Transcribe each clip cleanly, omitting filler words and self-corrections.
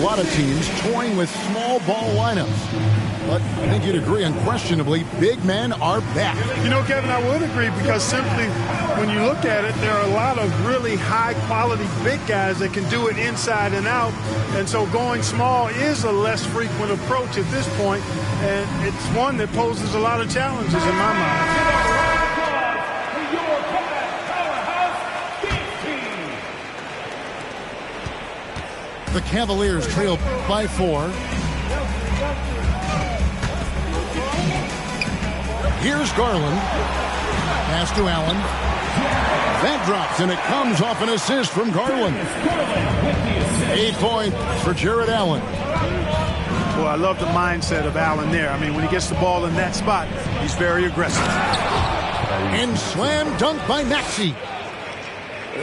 lot of teams toying with small ball lineups. But I think you'd agree unquestionably, big men are back. You know, Kevin, I would agree because simply when you look at it, there are a lot of really high-quality big guys that can do it inside and out. And so going small is a less frequent approach at this point, and it's one that poses a lot of challenges in my mind. The Cavaliers trail by 4. Here's Garland. Pass to Allen. That drops, and it comes off an assist from Garland. 8 points for Jarrett Allen. Well, I love the mindset of Allen there. I mean, when he gets the ball in that spot, he's very aggressive. And slam dunk by Maxey.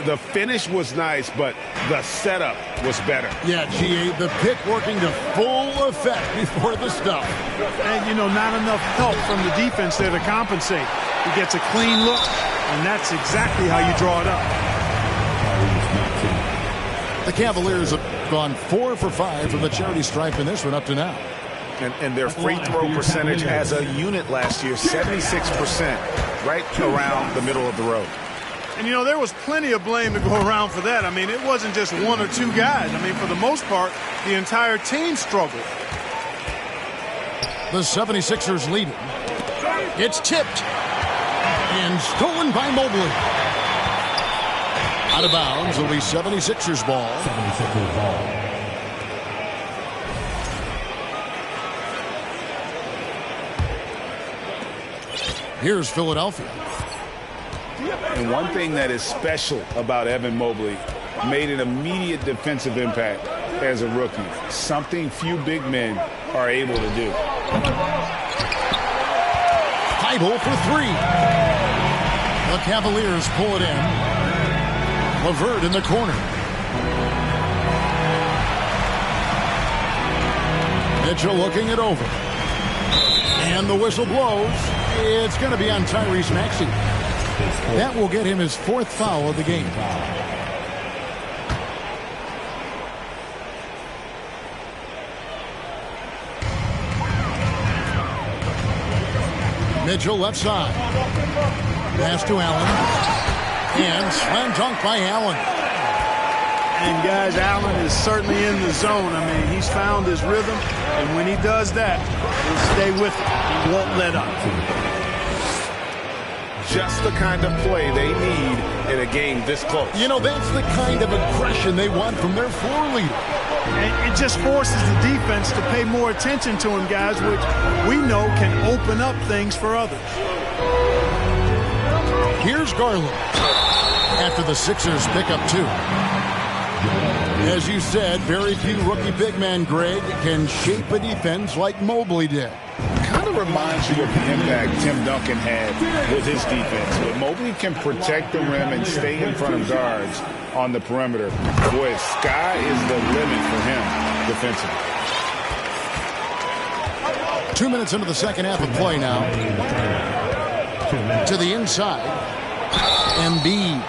The finish was nice, but the setup was better. Yeah, GA, the pick working to full effect before the stuff. And, you know, not enough help from the defense there to compensate. He gets a clean look, and that's exactly how you draw it up. The Cavaliers have gone 4 for 5 from the charity stripe in this one up to now. And their free throw percentage as a unit last year, 76%, right around the middle of the road. And, you know, there was plenty of blame to go around for that. I mean, it wasn't just 1 or 2 guys. I mean, for the most part, the entire team struggled. The 76ers lead. It's tipped. And stolen by Mobley. Out of bounds. It'll be 76ers ball. 76ers ball. Here's Philadelphia. And one thing that is special about Evan Mobley, made an immediate defensive impact as a rookie. Something few big men are able to do. Thibault for 3. The Cavaliers pull it in. LeVert in the corner. Mitchell looking it over. And the whistle blows. It's going to be on Tyrese Maxey. That will get him his 4th foul of the game. Mitchell left side. Pass to Allen. And slam dunk by Allen. And guys, Allen is certainly in the zone. I mean, he's found his rhythm. And when he does that, he'll stay with it. He won't let up. Just the kind of play they need in a game this close. You know, that's the kind of aggression they want from their floor leader. And it just forces the defense to pay more attention to him, guys, which we know can open up things for others. Here's Garland. After the Sixers pick up 2. As you said, very few rookie big men, Greg, can shape a defense like Mobley did. Kind of reminds you of the impact Tim Duncan had with his defense. But Mobley can protect the rim and stay in front of guards on the perimeter. Boy, sky is the limit for him defensively. 2 minutes into the second half of play now. To the inside. Embiid.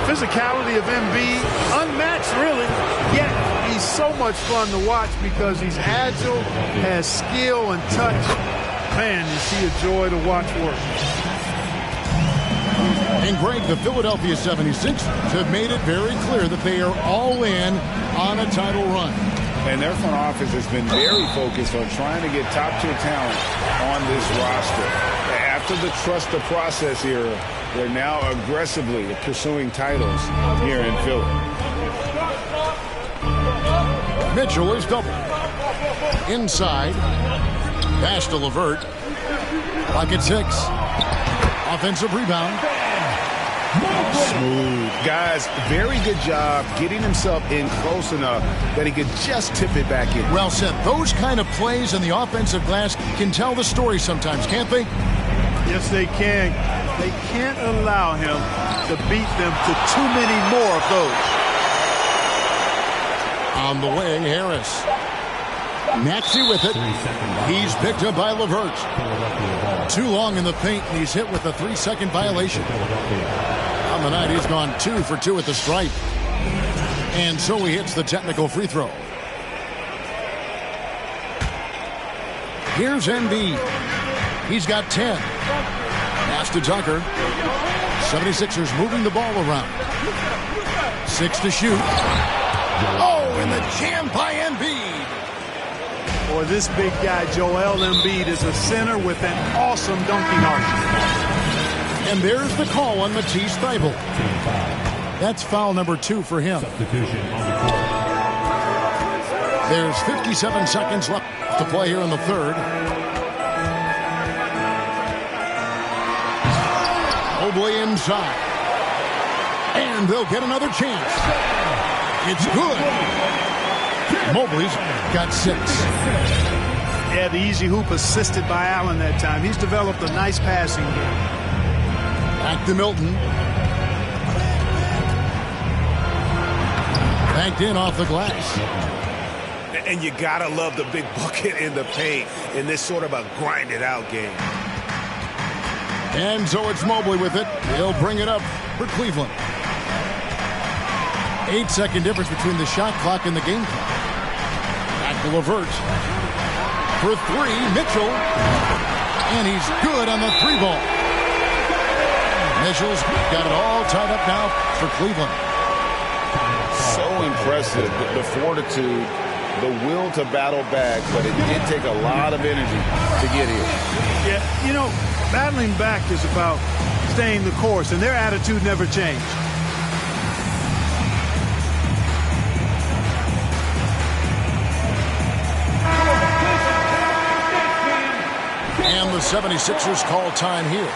Physicality of Embiid, unmatched really, yet he's so much fun to watch because he's agile, has skill and touch. Man, is he a joy to watch work. And Greg, the Philadelphia 76ers have made it very clear that they are all in on a title run. And their front office has been very focused on trying to get top-tier talent on this roster. After the trust the process era, they're now aggressively pursuing titles here in Philly. Mitchell is double. Inside. Pass to LeVert. Clock at 6. Offensive rebound. Smooth. Guys, very good job getting himself in close enough that he could just tip it back in. Well said. Those kind of plays in the offensive glass can tell the story sometimes, can't they? Yes, they can. They can't allow him to beat them to too many more of those. On the wing, Harris. Maxey with it. He's picked up by LeVert. Too long in the paint, and he's hit with a 3-second violation. On the night, he's gone 2 for 2 at the stripe. And so he hits the technical free throw. Here's Embiid. He's got 10. Pass to Tucker. 76ers moving the ball around. 6 to shoot. Oh, and the jam by Embiid. Boy, this big guy, Joel Embiid, is a center with an awesome dunking arc. And there's the call on Matisse Thybulle. That's foul number 2 for him. There's 57 seconds left to play here in the third. Mobley inside. And they'll get another chance. It's good. Mobley's got 6. Yeah, the easy hoop assisted by Allen that time. He's developed a nice passing game. Back to Milton. Banked in off the glass. And you gotta love the big bucket in the paint in this sort of a grinded-out game. And so it's Mobley with it. He'll bring it up for Cleveland. 8-second difference between the shot clock and the game clock. Back to LeVert. For 3, Mitchell. And he's good on the 3 ball. Mitchell's got it all tied up now for Cleveland. So impressive, the fortitude, the will to battle back, but it did take a lot of energy to get here. Yeah, you know, battling back is about staying the course, and their attitude never changed. And the 76ers call time here.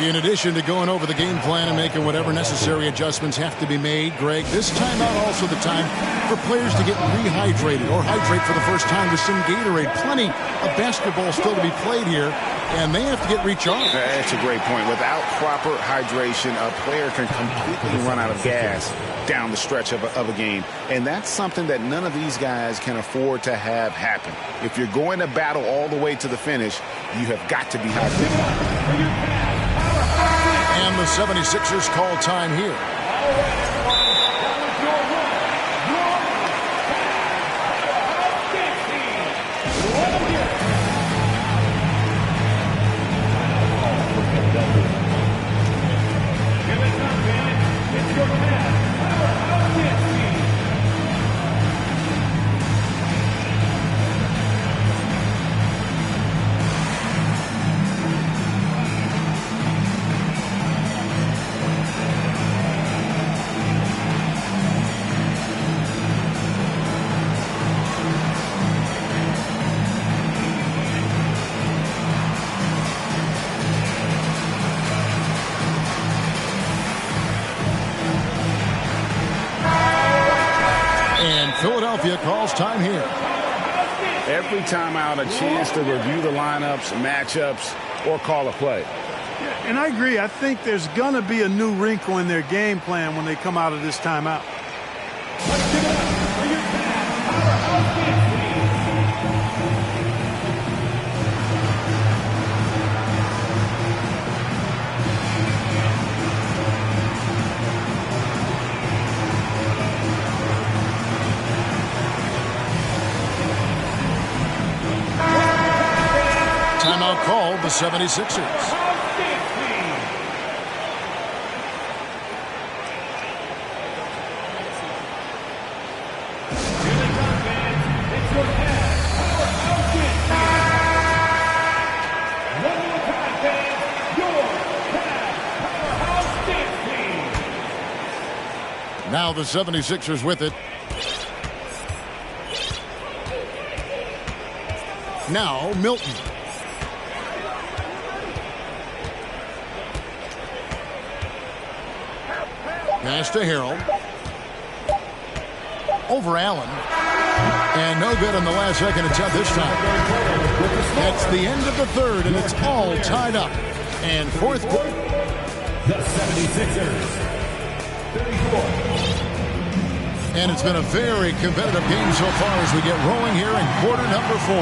In addition to going over the game plan and making whatever necessary adjustments have to be made, Greg, this timeout also the time for players to get rehydrated or hydrate for the first time with some Gatorade. Plenty of basketball still to be played here, and they have to get recharged. That's a great point. Without proper hydration, a player can completely run out of gas down the stretch of a game. And that's something that none of these guys can afford to have happen. If you're going to battle all the way to the finish, you have got to be hydrated. And the 76ers call time here. Philadelphia calls time here. Every time out, a chance to review the lineups, matchups, or call a play. Yeah, and I agree. I think there's going to be a new wrinkle in their game plan when they come out of this timeout. Timeout called the 76ers. Now the 76ers with it. Now Milton. Pass to Harold. Over Allen. And no good on the last second attempt this time. That's the end of the third, and it's all tied up. And fourth quarter. The 76ers. 34. And it's been a very competitive game so far as we get rolling here in quarter number 4.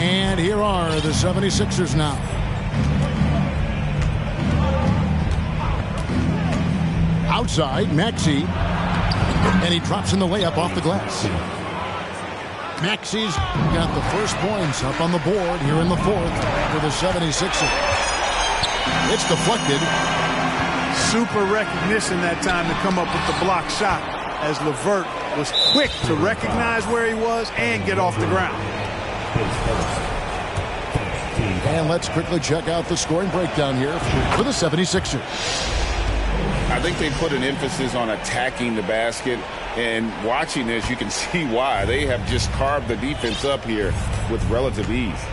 And here are the 76ers now. outside, Maxey. And he drops in the layup off the glass. Maxey's got the first points up on the board here in the fourth for the 76ers. It's deflected. Super recognition that time to come up with the block shot, as LeVert was quick to recognize where he was and get off the ground. And let's quickly check out the scoring breakdown here for the 76ers. I think they put an emphasis on attacking the basket, and watching this, you can see why. They have just carved the defense up here with relative ease.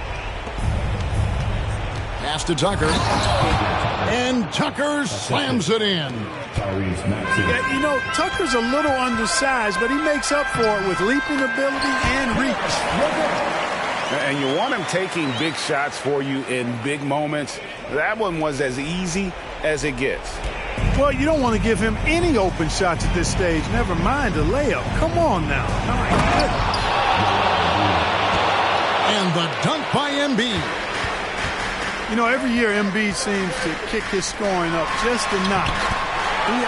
Pass to Tucker. And Tucker slams it in. Yeah, you know, Tucker's a little undersized, but he makes up for it with leaping ability and reach. And you want him taking big shots for you in big moments. That one was as easy as it gets. Well, you don't want to give him any open shots at this stage. Never mind a layup. Come on now. My goodness. And the dunk by Embiid. You know, every year Embiid seems to kick his scoring up just a notch.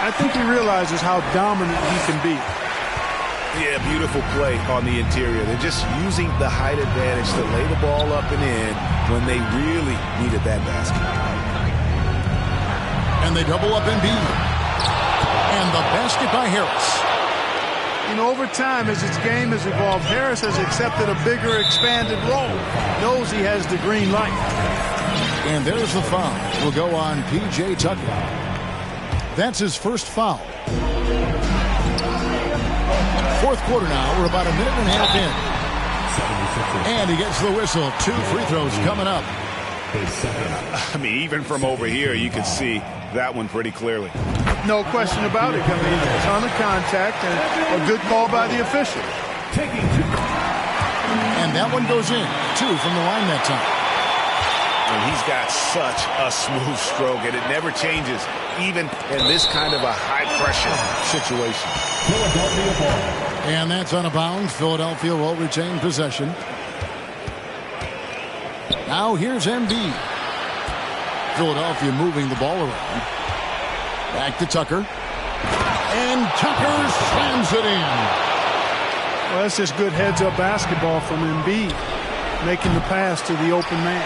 I think he realizes how dominant he can be. Yeah, beautiful play on the interior. They're just using the height advantage to lay the ball up and in when they really needed that basket. And they double up Embiid. And the basket by Harris. You know, over time, as its game has evolved, Harris has accepted a bigger, expanded role. Knows he has the green light. And there's the foul. Will go on P.J. Tucker. That's his first foul. Fourth quarter now. We're about a minute and a half in. And he gets the whistle. 2 free throws coming up. I mean, even from over here, you can see that one pretty clearly. No question about it. I mean, a ton of contact and a good call by the official. And that one goes in. 2 from the line that time. And he's got such a smooth stroke, and it never changes, even in this kind of a high-pressure situation. And that's on a bounce. Philadelphia will retain possession. Now here's Embiid. Philadelphia moving the ball around. Back to Tucker. And Tucker slams it in. Well, that's just good heads-up basketball from Embiid, making the pass to the open man.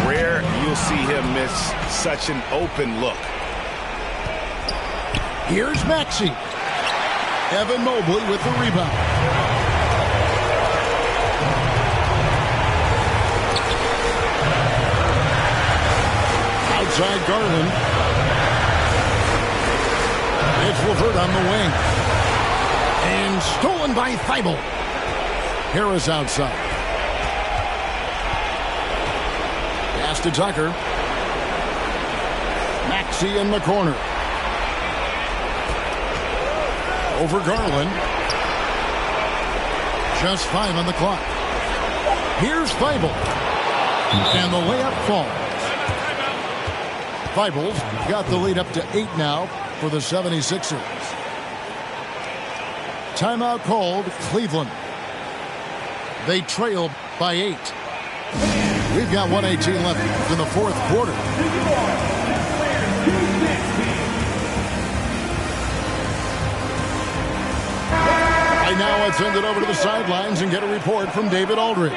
Rare you'll see him miss such an open look. Here's Maxey. Evan Mobley with the rebound. Outside Garland. It's LeVert on the wing. And stolen by Thibault. Harris outside. Pass to Tucker. Maxey in the corner. Over Garland. Just 5 on the clock. Here's Thibault. And the layup falls. Thibault's got the lead up to 8 now for the 76ers. Timeout called Cleveland. They trail by 8. We've got 1:18 left in the fourth quarter. Right now, let's send it over to the sidelines and get a report from David Aldridge.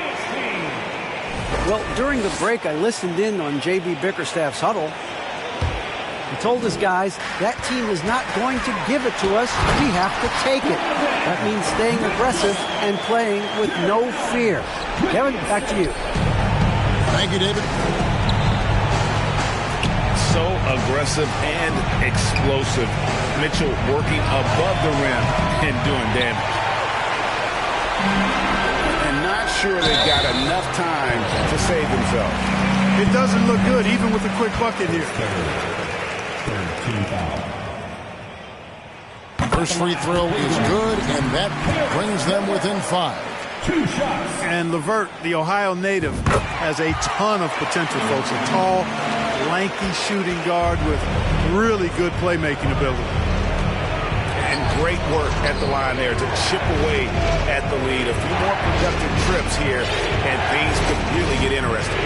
Well, during the break, I listened in on J.B. Bickerstaff's huddle. He told his guys, that team is not going to give it to us. We have to take it. That means staying aggressive and playing with no fear. Kevin, back to you. Thank you, David. So aggressive and explosive. Mitchell working above the rim and doing damage. And not sure they've got enough time to save themselves. It doesn't look good, even with a quick bucket here. First free throw is good, and that brings them within 5. And LeVert, the Ohio native, has a ton of potential, folks. A tall, lanky shooting guard with really good playmaking ability. And great work at the line there to chip away at the lead. A few more productive trips here, and things could really get interesting.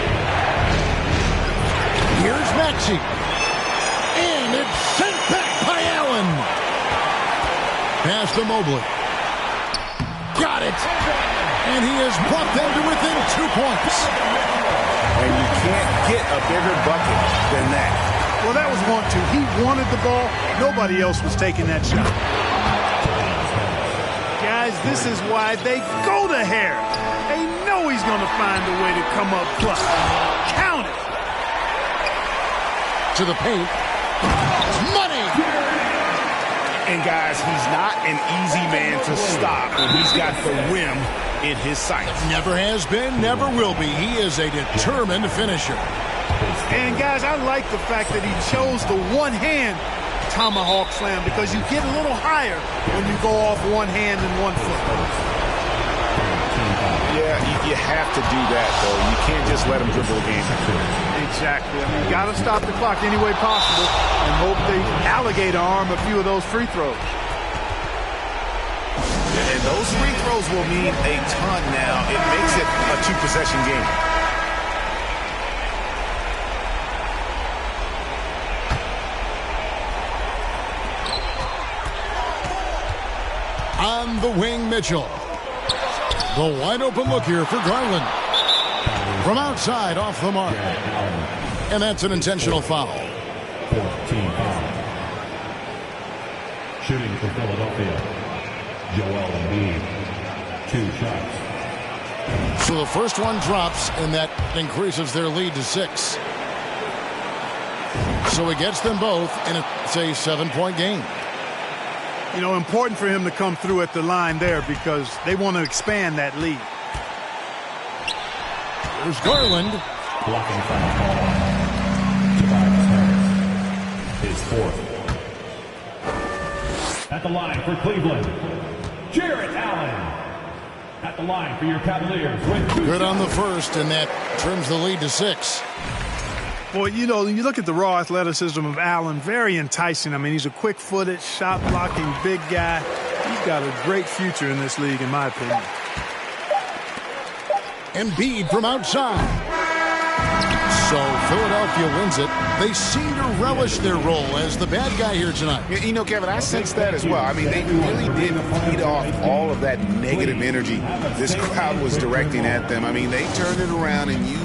Here's Maxey. And it's sent back by Allen. to Mobley. Got it. And he has brought them to within 2 points. And you can't get a bigger bucket than that. Well, that was 1-2. He wanted the ball. Nobody else was taking that shot. Guys, this is why they go to Harris. They know he's going to find a way to come up clutch. Count it. To the paint. Money. And guys, he's not an easy man to stop when he's got the rim in his sights. Never has been, never will be. He is a determined finisher. And guys, I like the fact that he chose the one-hand tomahawk slam because you get a little higher when you go off one hand and 1 foot. Yeah, you have to do that, though. You can't just let him dribble the game. Exactly. I mean, you got to stop the clock any way possible and hope they alligator arm a few of those free throws. And those free throws will mean a ton now. It makes it a 2-possession game. On the wing, Mitchell. The wide open look here for Garland. From outside, off the mark. And that's an intentional foul. 14 foul. Shooting for Philadelphia, Joel Embiid. 2 shots. So the first one drops, and that increases their lead to 6. So he gets them both, and it's a 7-point game. You know, important for him to come through at the line there because they want to expand that lead. There's Garland. Blocking foul call. Tobias Harris. His 4th. At the line for Cleveland, Jarrett Allen. At the line for your Cavaliers with 2 Good on the shots. first, and that trims the lead to 6. Boy, you know, you look at the raw athleticism of Allen, very enticing. I mean, he's a quick-footed, shot-blocking big guy. He's got a great future in this league, in my opinion. Embiid from outside. So Philadelphia wins it. They seem to relish their role as the bad guy here tonight. You know, Kevin, I sense that as well. I mean, they really did feed off all of that negative energy this crowd was directing at them. I mean, they turned it around and you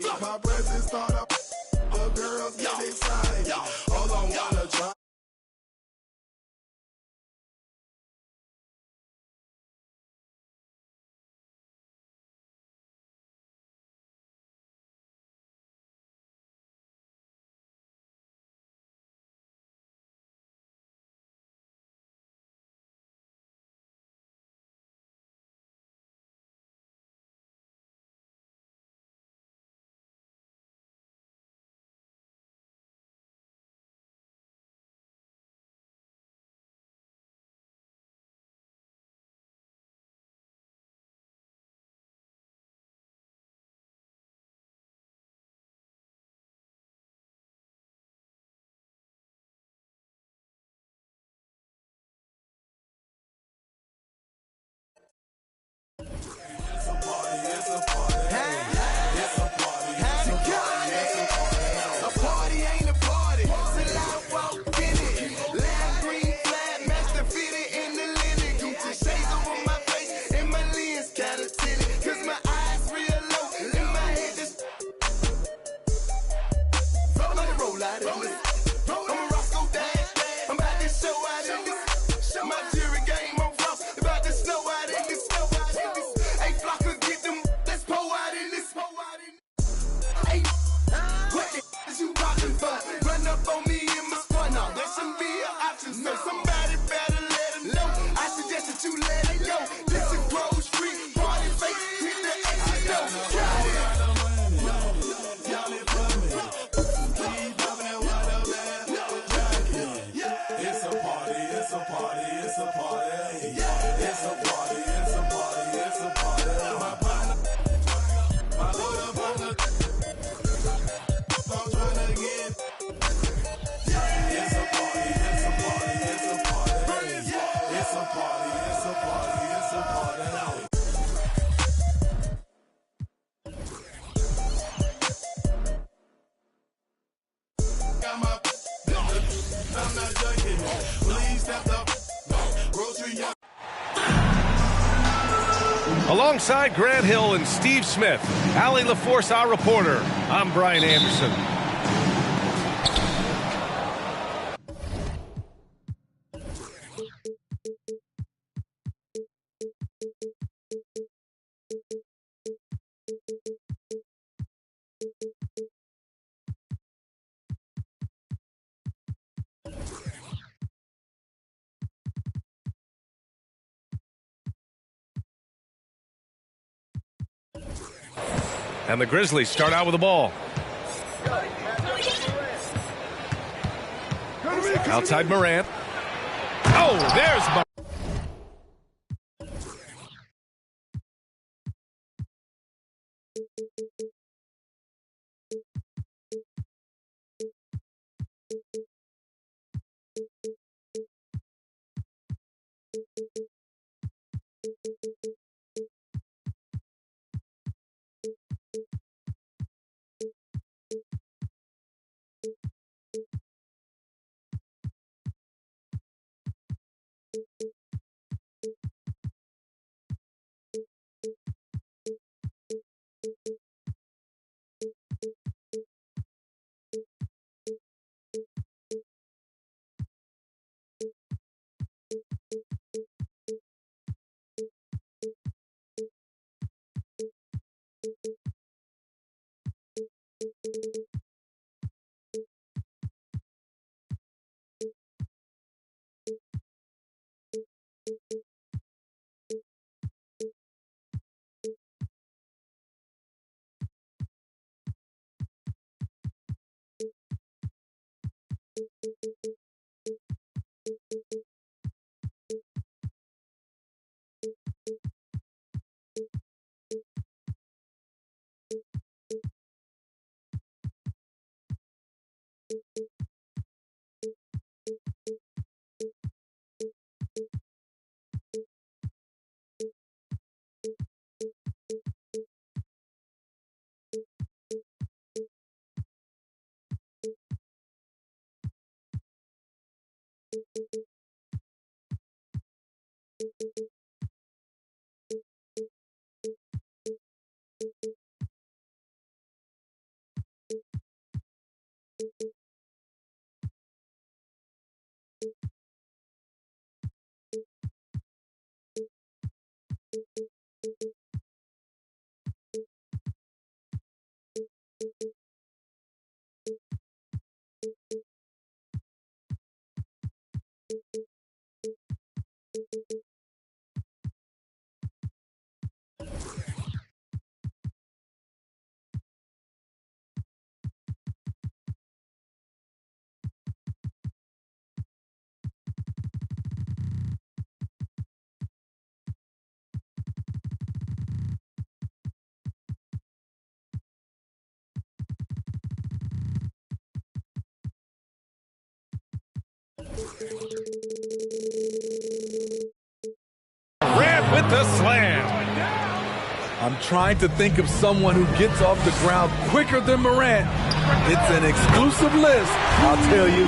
My presence start up. The girls get excited. Hold on, wanna try. Alongside Grant Hill and Steve Smith, Allie LaForce, our reporter, I'm Brian Anderson. And the Grizzlies start out with the ball. Outside Morant. Oh, there's Morant. the slam. I'm trying to think of someone who gets off the ground quicker than Morant. It's an exclusive list, I'll tell you.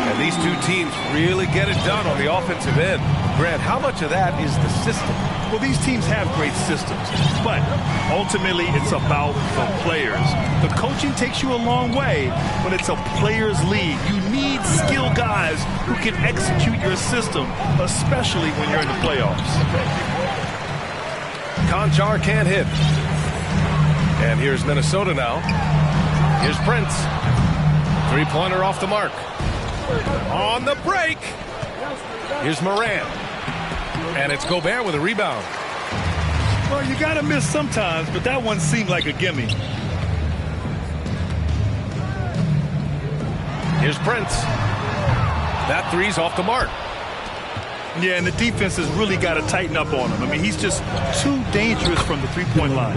And these two teams really get it done on the offensive end. Grant, how much of that is the system? Well, these teams have great systems, but ultimately it's about the players. The coaching takes you a long way, but it's a players' league. You need skilled guys who can execute your system, especially when you're in the playoffs. Konchar can't hit. And here's Minnesota now. Here's Prince. Three-pointer off the mark. On the break. Here's Morant. And it's Gobert with a rebound. Well, you got to miss sometimes, but that one seemed like a gimme. Here's Prince. That three's off the mark. Yeah, and the defense has really got to tighten up on him. I mean, he's just too dangerous from the three-point line.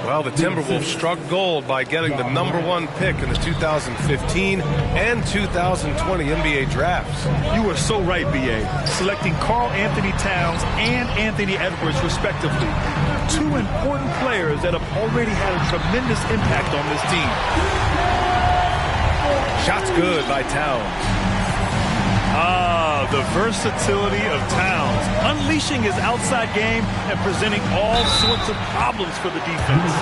Well, the Timberwolves struck gold by getting the #1 pick in the 2015 and 2020 NBA drafts. You are so right, B.A. Selecting Karl Anthony Towns and Anthony Edwards, respectively. Two important players that have already had a tremendous impact on this team. Shots good by Towns. Ah, the versatility of Towns, unleashing his outside game and presenting all sorts of problems for the defense.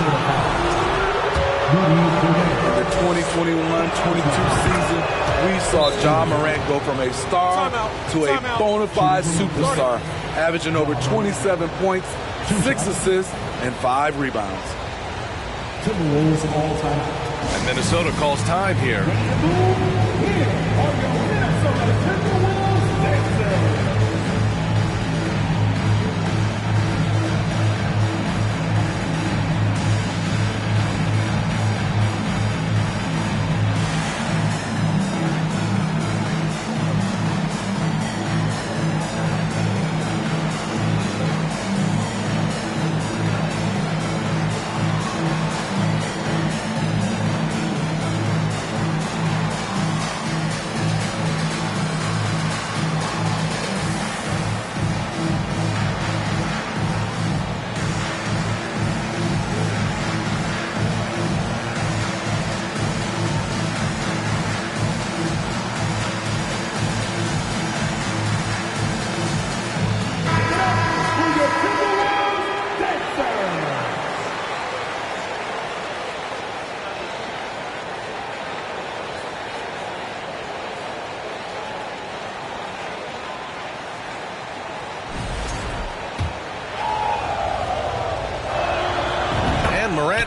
In the 2021-22 season, we saw Ja Morant go from a star to a bona fide superstar, averaging over 27 points, 6 assists, and 5 rebounds. And Minnesota calls time here.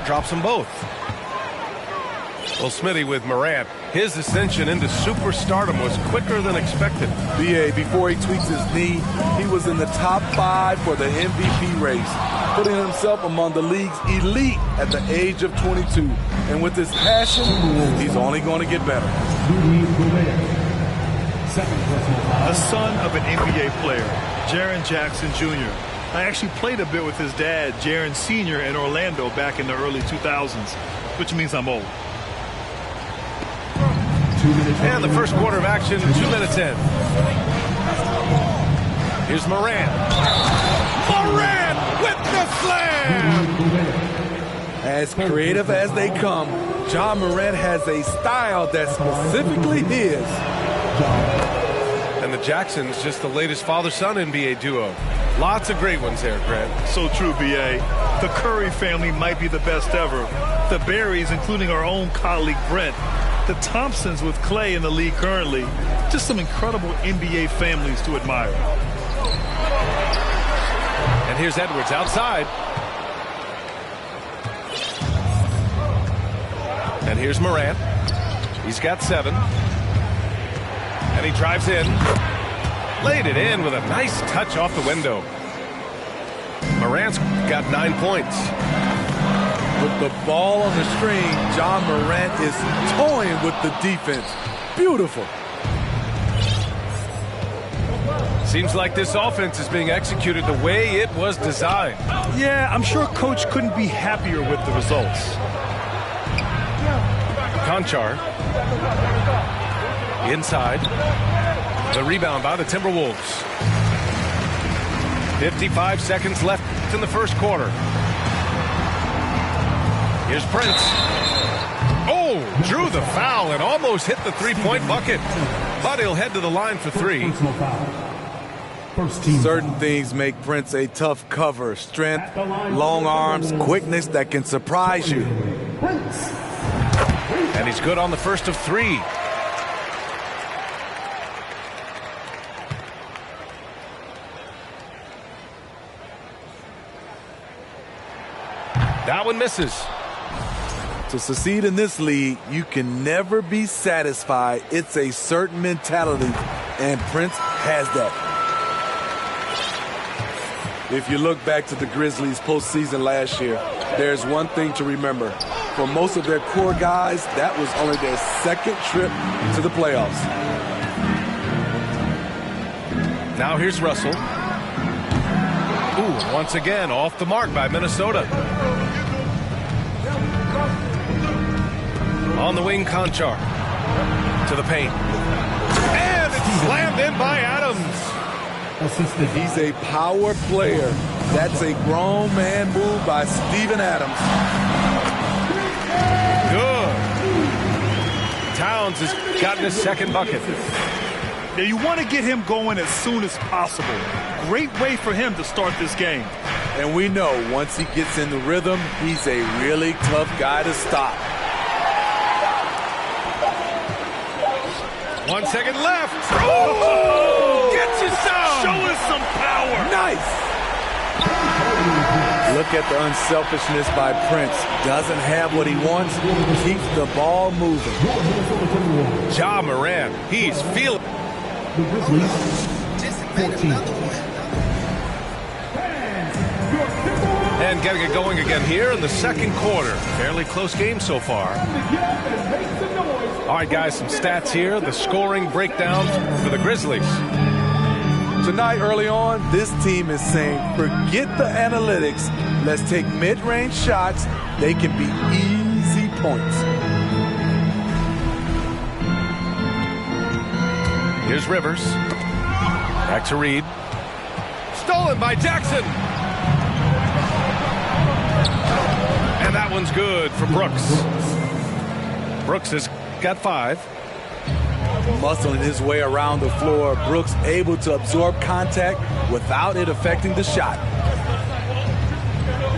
Drops them both. Well, Smitty, with Morant, his ascension into superstardom was quicker than expected. B.A., before he tweaks his knee, he was in the top 5 for the MVP race, putting himself among the league's elite at the age of 22. And with his passion, he's only going to get better. The son of an NBA player, Jaren Jackson Jr. I actually played a bit with his dad, Jaren Sr., in Orlando back in the early 2000s, which means I'm old. And the first quarter of action, 2 minutes in. Here's Morant. Morant with the slam! As creative as they come, Ja Morant has a style that's specifically his. And the Jacksons, just the latest father-son NBA duo. Lots of great ones there, Grant. So true, B.A. The Curry family might be the best ever. The Berrys, including our own colleague Brent. The Thompsons with Clay in the league currently. Just some incredible NBA families to admire. And here's Edwards outside. And here's Morant. He's got 7. And he drives in. Laid it in with a nice touch off the window. Morant's got 9 points. With the ball on the string, Ja Morant is toying with the defense. Beautiful. Seems like this offense is being executed the way it was designed. Yeah, I'm sure Coach couldn't be happier with the results. Konchar. Inside. The rebound by the Timberwolves. 55 seconds left in the first quarter. Here's Prince. Oh, drew the foul and almost hit the three-point bucket. But he'll head to the line for three. Certain things make Prince a tough cover. Strength, long arms, quickness that can surprise you. And he's good on the first of three. That one misses. To succeed in this league, you can never be satisfied. It's a certain mentality, and Prince has that. If you look back to the Grizzlies postseason last year, there's one thing to remember. For most of their core guys, that was only their second trip to the playoffs. Now here's Russell. Ooh, once again, off the mark by Minnesota. On the wing, Conchar. To the paint. And it's slammed in by Adams. He's a power player. That's a grown man move by Steven Adams. Good. Towns has gotten his second bucket. Now you want to get him going as soon as possible. Great way for him to start this game. And we know once he gets in the rhythm, he's a really tough guy to stop. 1 second left. Oh! Gets you some. Show us some power. Nice. Look at the unselfishness by Prince. Doesn't have what he wants. Keeps the ball moving. Ja Morant. He's feeling. The Grizzlies, 14. And getting it going again here in the second quarter. Fairly close game so far. All right, guys, some stats here. The scoring breakdown for the Grizzlies. Tonight, early on, this team is saying, forget the analytics. Let's take mid-range shots. They can be easy points. Here's Rivers. Back to Reed. Stolen by Jackson. And that one's good for Brooks. Brooks has got 5. Muscling his way around the floor, Brooks able to absorb contact without it affecting the shot.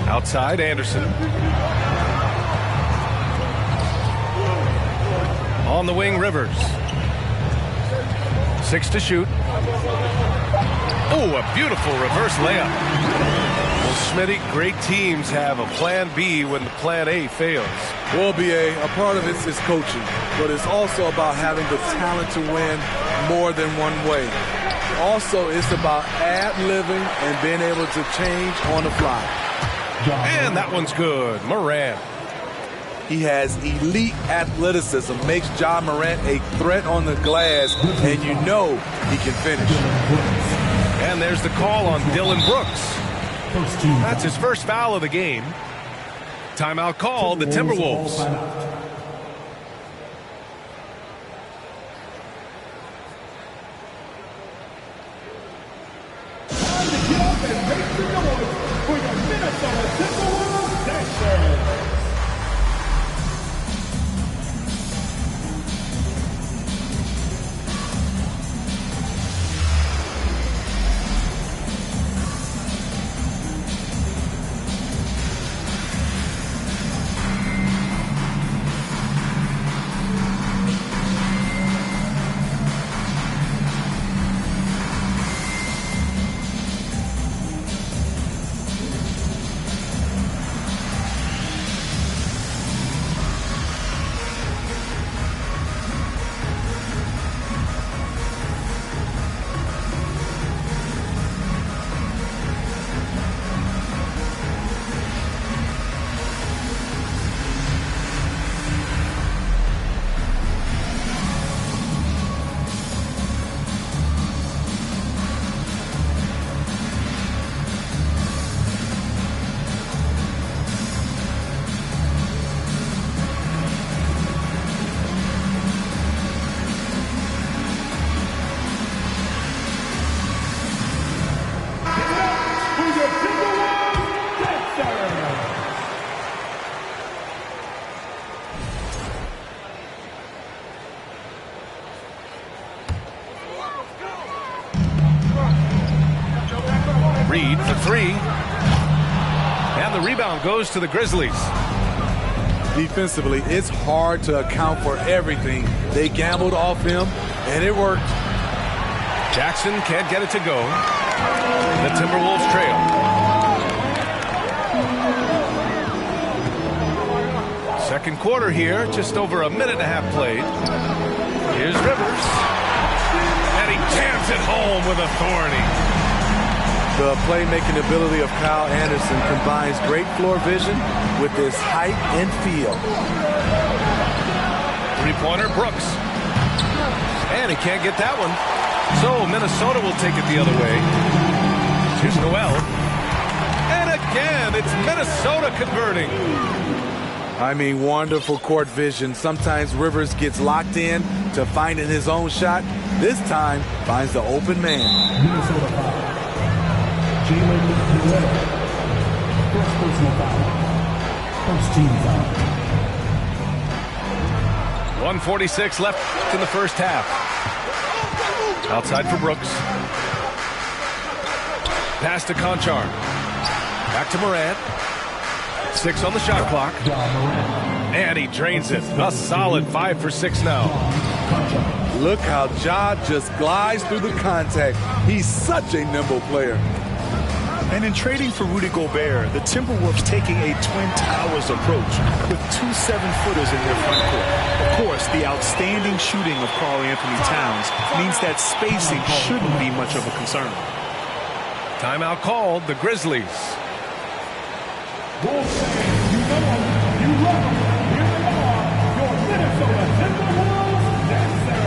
Outside, Anderson. On the wing, Rivers. 6 to shoot. Oh, a beautiful reverse layup. Well, Smitty, great teams have a plan B when the plan A fails. Well, B.A., a part of it is coaching, but it's also about having the talent to win more than one way. Also, it's about ad-libbing and being able to change on the fly. And that one's good. Morant. He has elite athleticism, makes Ja Morant a threat on the glass, and you know he can finish. And there's the call on Dylan Brooks. That's his first foul of the game. Timeout called, the Timberwolves. Time to get up and make some noise for your Minnesota Timberwolves Dashers. Reed for three. And the rebound goes to the Grizzlies. Defensively, it's hard to account for everything. They gambled off him, and it worked. Jackson can't get it to go. The Timberwolves trail. Second quarter here, just over a minute and a half played. Here's Rivers. And he jams it home with authority. The playmaking ability of Kyle Anderson combines great floor vision with his height and feel. Three-pointer, Brooks. And he can't get that one. So Minnesota will take it the other way. Here's Noel. And again, it's Minnesota converting. I mean, wonderful court vision. Sometimes Rivers gets locked in to finding his own shot. This time, finds the open man. Minnesota foul. Jalen Noel. First personal foul. First team foul. 1:46 left in the first half. Outside for Brooks. Pass to Conchar. Back to Morant. 6 on the shot clock. And he drains it. A solid 5 for 6 now. Look how Ja just glides through the contact. He's such a nimble player. And in trading for Rudy Gobert, the Timberwolves taking a Twin Towers approach with 2 7-footers in their front court. Of course, the outstanding shooting of Karl-Anthony Towns means that spacing shouldn't be much of a concern. Timeout called, the Grizzlies. Bulls fans, you know them, you love them. Here they are, your Minnesota Timberwolves. Yes, sir.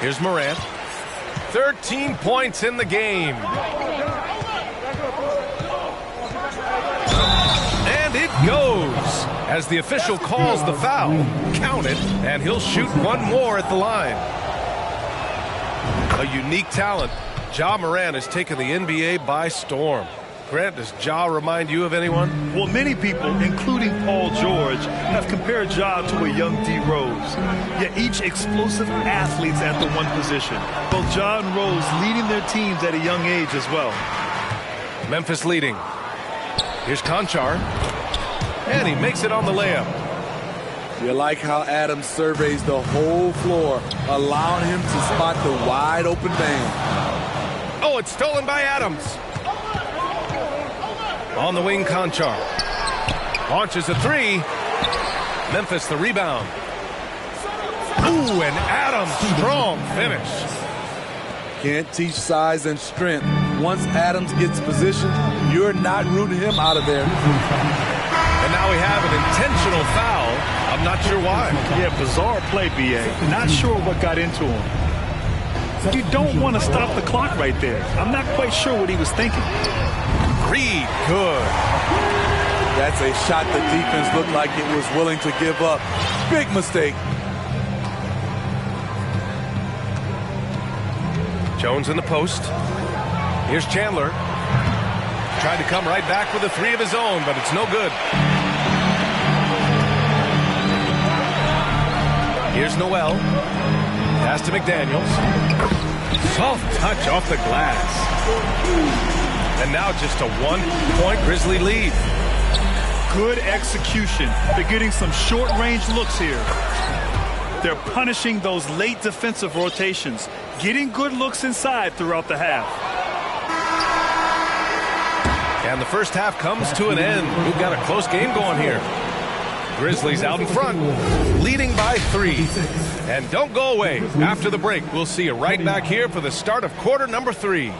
Here's Morant. 13 points in the game. And it goes as the official calls the foul. Count it, and he'll shoot one more at the line. A unique talent. Ja Morant has taken the NBA by storm. Grant, does Ja remind you of anyone? Well, many people, including Paul George, have compared Ja to a young D. Rose. Yet each explosive athletes at the one position. Both Ja and Rose leading their teams at a young age as well. Memphis leading. Here's Conchar. And he makes it on the layup. You like how Adams surveys the whole floor, allowing him to spot the wide open man. Oh, it's stolen by Adams. On the wing, Conchar. Launches a three. Memphis the rebound. Ooh, and Adams, strong finish. Can't teach size and strength. Once Adams gets position, you're not rooting him out of there. And now we have an intentional foul. I'm not sure why. Yeah, bizarre play, B.A. Not sure what got into him. You don't want to stop the clock right there. I'm not quite sure what he was thinking. Reed, good. That's a shot the defense looked like it was willing to give up. Big mistake. Jones in the post. Here's Chandler. Tried to come right back with a three of his own, but it's no good. Here's Noel. Pass to McDaniels. Soft touch off the glass. And now just a 1-point Grizzly lead. Good execution. They're getting some short-range looks here. They're punishing those late defensive rotations, getting good looks inside throughout the half. And the first half comes to an end. We've got a close game going here. Grizzlies out in front, leading by 3. And don't go away. After the break, we'll see you right back here for the start of quarter number 3.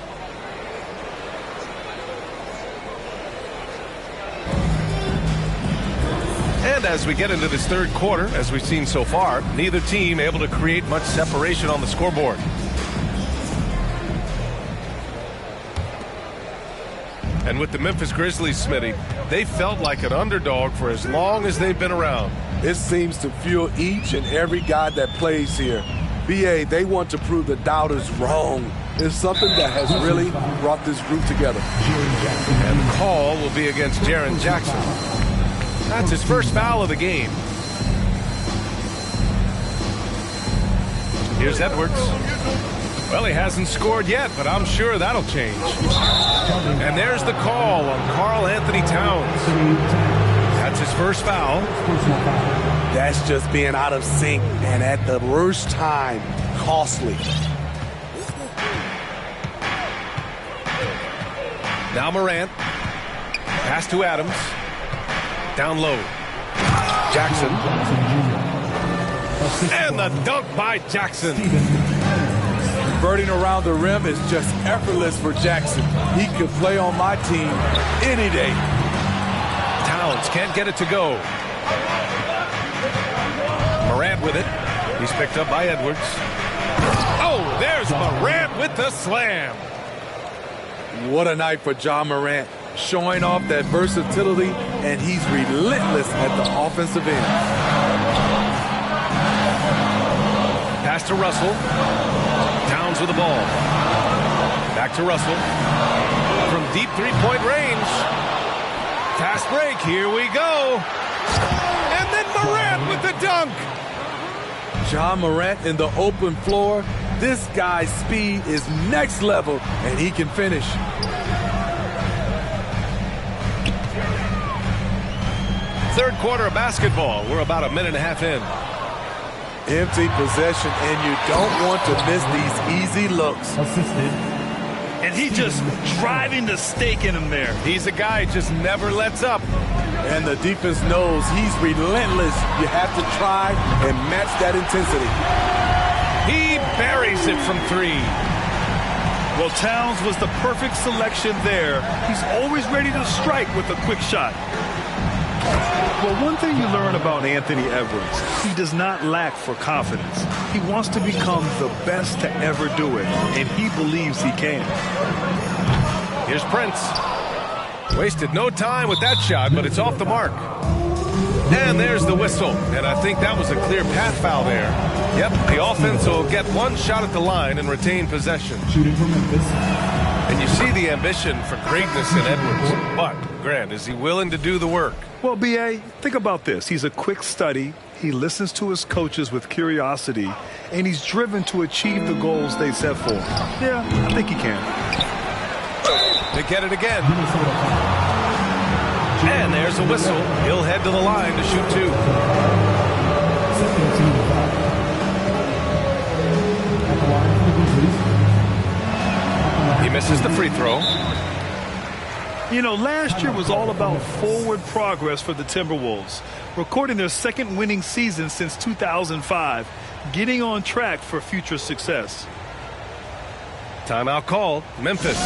And as we get into this third quarter, as we've seen so far, neither team able to create much separation on the scoreboard. And with the Memphis Grizzlies, Smitty, they felt like an underdog for as long as they've been around. It seems to fuel each and every guy that plays here. BA, they want to prove the doubters wrong. It's something that has really brought this group together. And the call will be against Jaren Jackson. That's his first foul of the game. Here's Edwards. Well, he hasn't scored yet, but I'm sure that'll change. And there's the call on Karl Anthony Towns. That's his first foul. That's just being out of sync and at the worst time, costly. Now Morant. Pass to Adams. Down low. Jackson. And the dunk by Jackson. Converting around the rim is just effortless for Jackson. He could play on my team any day. Towns can't get it to go. Morant with it. He's picked up by Edwards. Oh, there's Morant with the slam. What a night for Ja Morant, showing off that versatility, and he's relentless at the offensive end. Pass to Russell. Towns with the ball. Back to Russell. From deep three-point range. Fast break. Here we go. And then Morant with the dunk. Ja Morant in the open floor. This guy's speed is next level, and he can finish. Third quarter of basketball. We're about a minute and a half in. Empty possession, and you don't want to miss these easy looks. Assisted. And he just driving the stake in him there. He's a guy who just never lets up. And the defense knows he's relentless. You have to try and match that intensity. He buries it from three. Well, Towns was the perfect selection there. He's always ready to strike with a quick shot. Well, one thing you learn about Anthony Edwards, he does not lack for confidence. He wants to become the best to ever do it, and he believes he can. Here's Prince. Wasted no time with that shot, but it's off the mark. And there's the whistle, and I think that was a clear path foul there. Yep, the offense will get one shot at the line and retain possession. Shooting from Memphis. And you see the ambition for greatness in Edwards. But, Grant, is he willing to do the work? Well, B.A., think about this. He's a quick study. He listens to his coaches with curiosity, and he's driven to achieve the goals they set for him. Yeah, I think he can. They get it again. And there's a whistle. He'll head to the line to shoot two. He misses the free throw. You know, last year was all about forward progress for the Timberwolves, recording their second winning season since 2005, getting on track for future success. Timeout called. Memphis.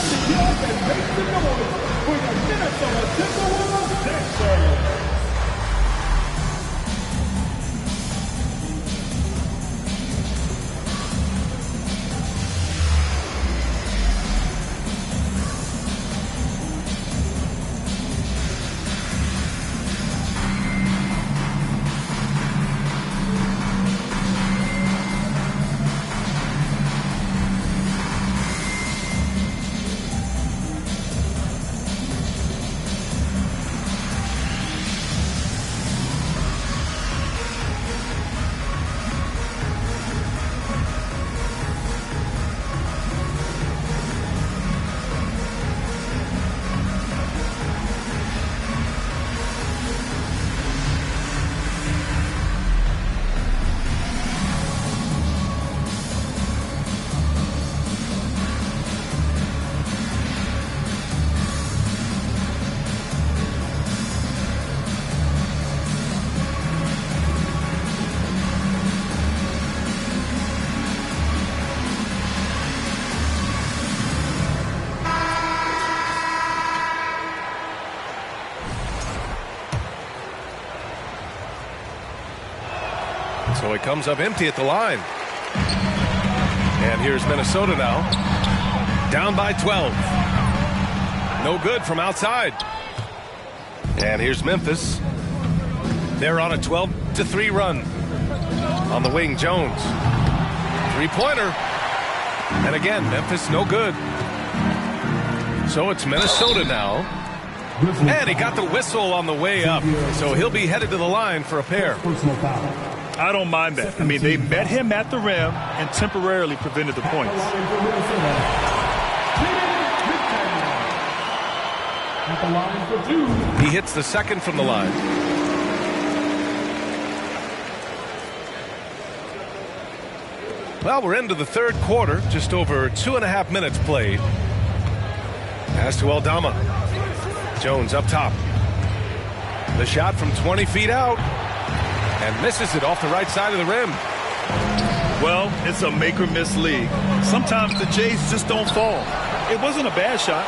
So he comes up empty at the line. And here's Minnesota now. Down by 12. No good from outside. And here's Memphis. They're on a 12-3 run. On the wing, Jones. Three-pointer. And again, Memphis no good. So it's Minnesota now. And he got the whistle on the way up. So he'll be headed to the line for a pair. I don't mind that. I mean, they met him at the rim and temporarily prevented the points. He hits the second from the line. Well, we're into the third quarter. Just over 2.5 minutes played. Pass to Aldama. Jones up top. The shot from 20 feet out. And misses it off the right side of the rim. Well, it's a make or miss league. Sometimes the Jays just don't fall. It wasn't a bad shot.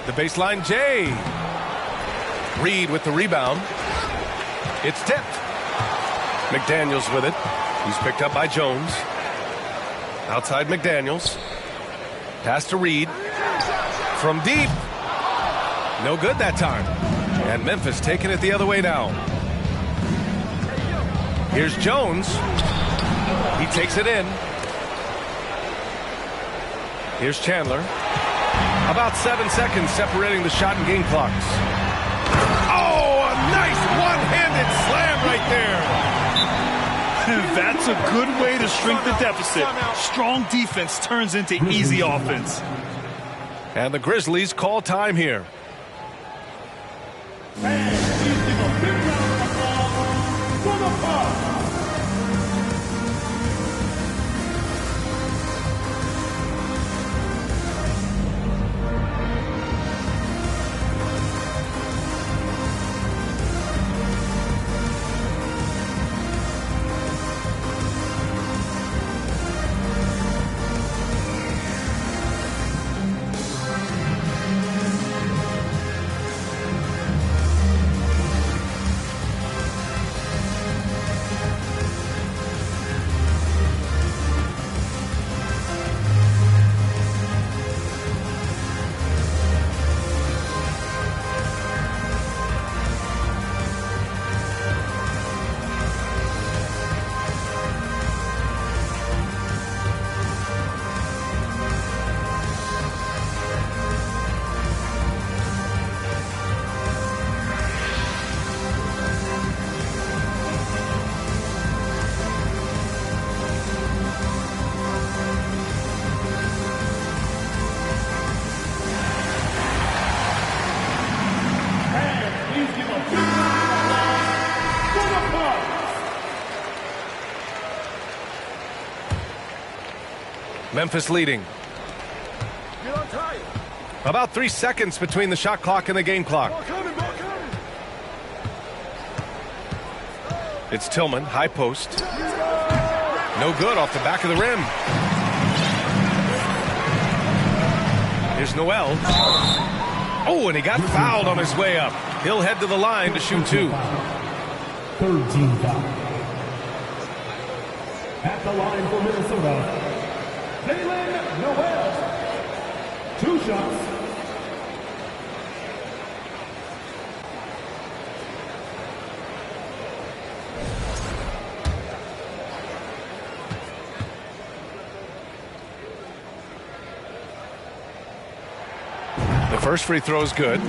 The baseline Jay. Reed with the rebound. It's tipped. McDaniels with it. He's picked up by Jones. Outside McDaniels. Pass to Reed. From deep. No good that time. And Memphis taking it the other way now. Here's Jones. He takes it in. Here's Chandler. About 7 seconds separating the shot and game clocks. Oh, a nice one-handed slam right there. That's a good way to shrink the deficit. Strong defense turns into easy offense. And the Grizzlies call time here. Memphis leading. About 3 seconds between the shot clock and the game clock. It's Tillman, high post. No good off the back of the rim. Here's Noel. Oh, and he got fouled on his way up. He'll head to the line to shoot two. Third team foul. At the line for Minnesota, Jalen Noel. 2 shots. The first free throw is good.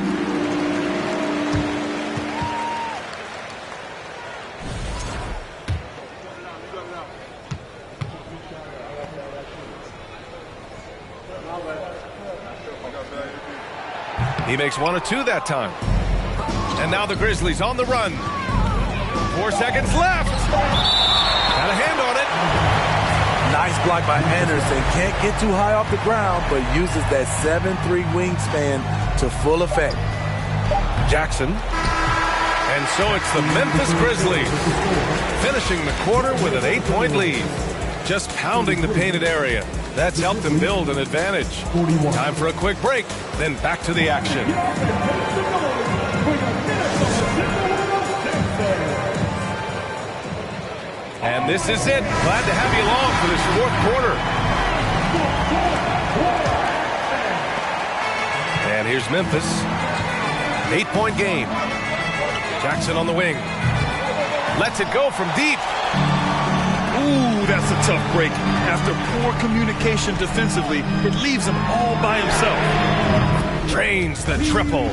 He makes 1 or 2 that time. And now the Grizzlies on the run. 4 seconds left. Got a hand on it. Nice block by Anderson. Can't get too high off the ground, but uses that 7'3" wingspan to full effect. Jackson. And so it's the Memphis Grizzlies finishing the quarter with an 8-point lead. Just pounding the painted area. That's helped them build an advantage. Time for a quick break, then back to the action. And this is it. Glad to have you along for this fourth quarter. And here's Memphis. 8-point game. Jackson on the wing. Lets it go from deep. Ooh, that's a tough break. After poor communication defensively, it leaves him all by himself. Drains the triple.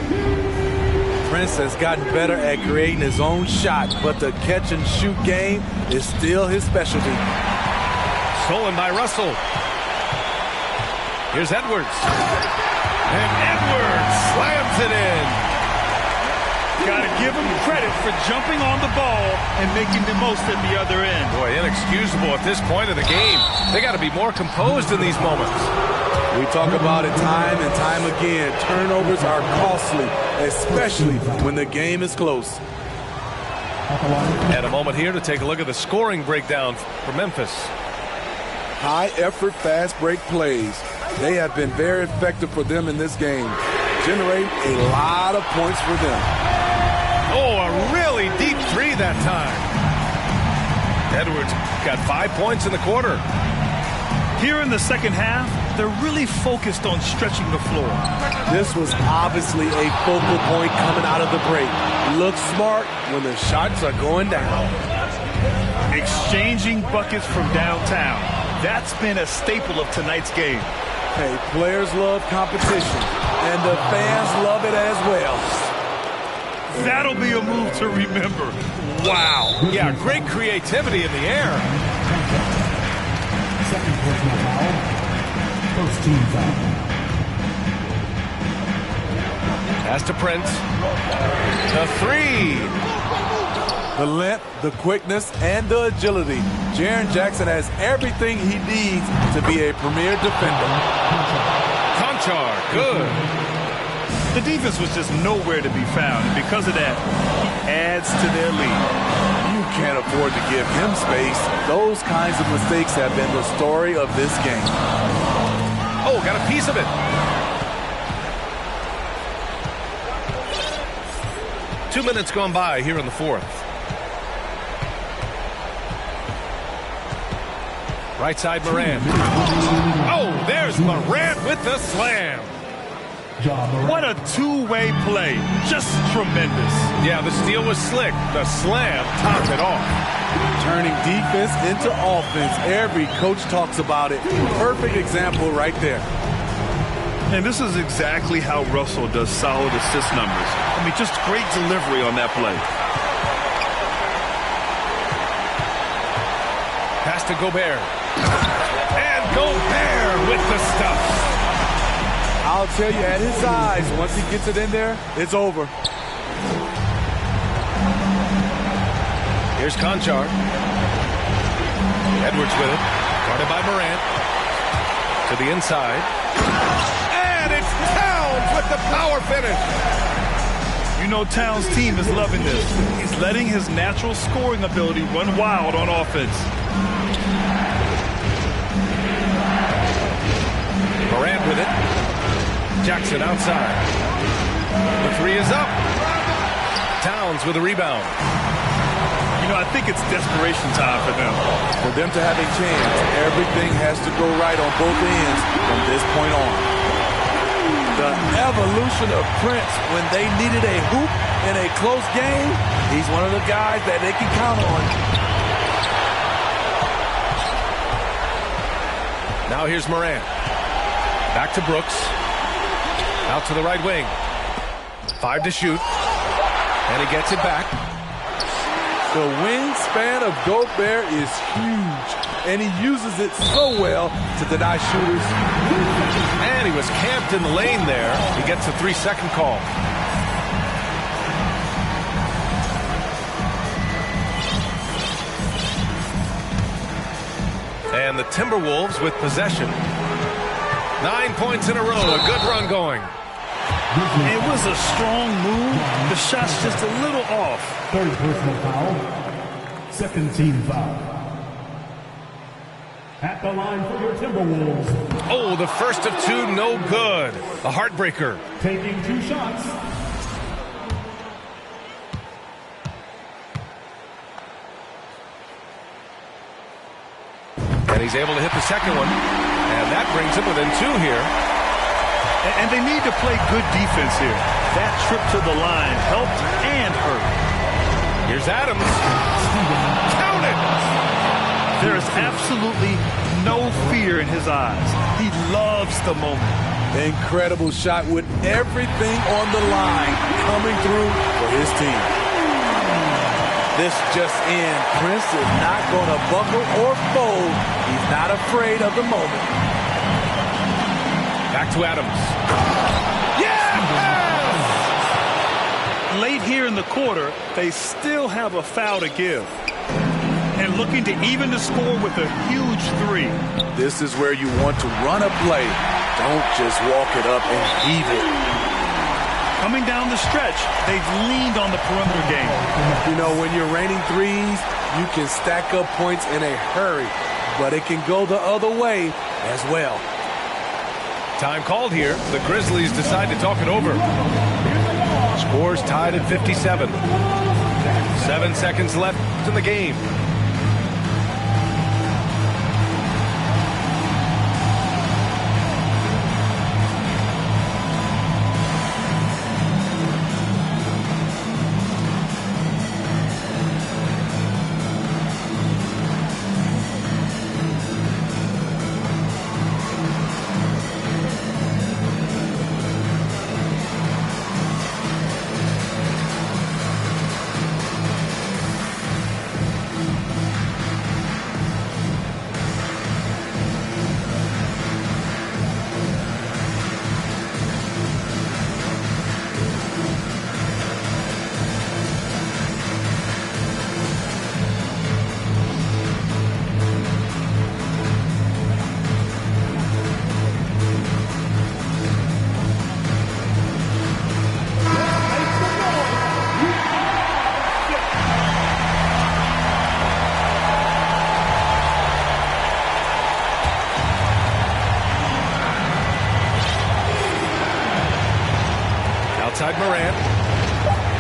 Prince has gotten better at creating his own shot, but the catch-and-shoot game is still his specialty. Stolen by Russell. Here's Edwards. And Edwards slams it in. Got to give him credit for jumping on the ball and making the most at the other end. Boy, inexcusable at this point of the game. They got to be more composed in these moments. We talk about it time and time again. Turnovers are costly, especially when the game is close. And a moment here to take a look at the scoring breakdown for Memphis. High-effort, fast break plays. They have been very effective for them in this game. Generate a lot of points for them. Oh, a really deep three that time. Edwards got 5 points in the quarter. Here in the second half, they're really focused on stretching the floor. This was obviously a focal point coming out of the break. Looks smart when the shots are going down. Exchanging buckets from downtown. That's been a staple of tonight's game. Hey, players love competition, and the fans love it as well. That'll be a move to remember. Wow. Yeah, great creativity in the air. Second personal foul. First team foul. Pass to Prince. The three. The length, the quickness, and the agility. Jaren Jackson has everything he needs to be a premier defender. Conchar, good. The defense was just nowhere to be found, and because of that, he adds to their lead. You can't afford to give him space. Those kinds of mistakes have been the story of this game. Oh, got a piece of it. Two minutes gone by here in the fourth. Right side, Morant. Oh, there's Morant with the slam. What a two-way play. Just tremendous. Yeah, the steal was slick. The slam topped it off. Turning defense into offense. Every coach talks about it. Perfect example right there. And this is exactly how Russell does solid assist numbers. I mean, just great delivery on that play. Pass to Gobert. And Gobert with the stuff. I'll tell you, at his size, once he gets it in there, it's over. Here's Conchar. Edwards with it. Guarded by Morant. To the inside. And it's Towns with the power finish. You know Towns' team is loving this. He's letting his natural scoring ability run wild on offense. Morant with it. Jackson outside. The three is up. Towns with a rebound. You know, I think it's desperation time for them. For them to have a chance, everything has to go right on both ends from this point on. The evolution of Prince when they needed a hoop in a close game, he's one of the guys that they can count on. Now here's Morant. Back to Brooks. Out to the right wing. 5 to shoot. And he gets it back. The wingspan of Gobert is huge, and he uses it so well to deny shooters. And he was camped in the lane there. He gets a 3-second call. And the Timberwolves with possession. 9 points in a row. A good run going. It was a strong move. The shot's just a little off. Third personal foul. Second team foul. At the line for your Timberwolves. Oh, the first of two, no good. A heartbreaker. Taking 2 shots. And he's able to hit the second one. And that brings him within 2 here. And they need to play good defense here. That trip to the line helped and hurt. Here's Adams. Count it! There is absolutely no fear in his eyes. He loves the moment. Incredible shot with everything on the line coming through for his team. This just in. Prince is not going to buckle or fold. He's not afraid of the moment. Back to Adams. Late here in the quarter, they still have a foul to give. And looking to even the score with a huge 3. This is where you want to run a play. Don't just walk it up and heave it. Coming down the stretch, they've leaned on the perimeter game. You know, when you're raining threes, you can stack up points in a hurry. But it can go the other way as well. Time called here. The Grizzlies decide to talk it over. Scores tied at 57. 7 seconds left in the game. Outside Morant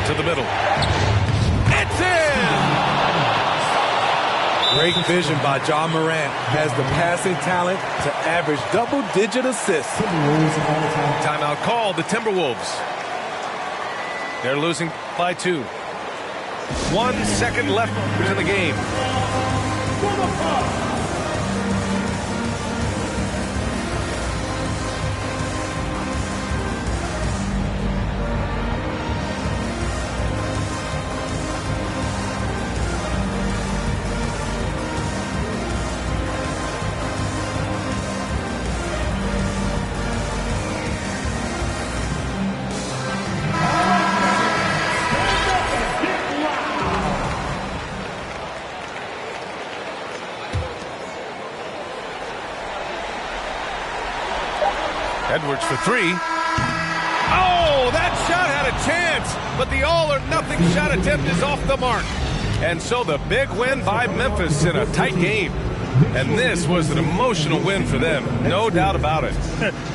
to the middle. It's in! Great vision by Ja Morant. Has the passing talent to average double-digit assists. Timeout called. The Timberwolves. They're losing by 2. 1 second left in the game. Edwards for 3. Oh, that shot had a chance, but the all-or-nothing shot attempt is off the mark. And so the big win by Memphis in a tight game. And this was an emotional win for them, no doubt about it.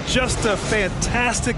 Just a fantastic...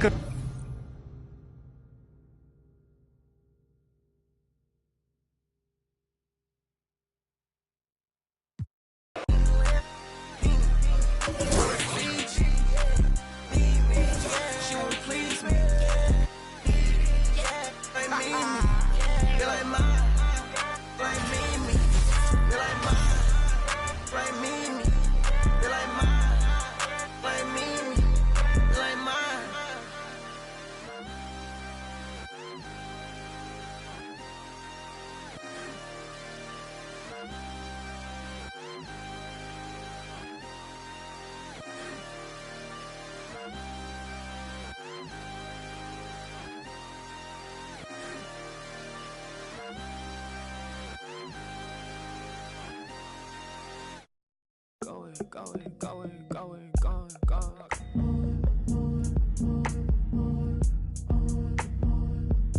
Going.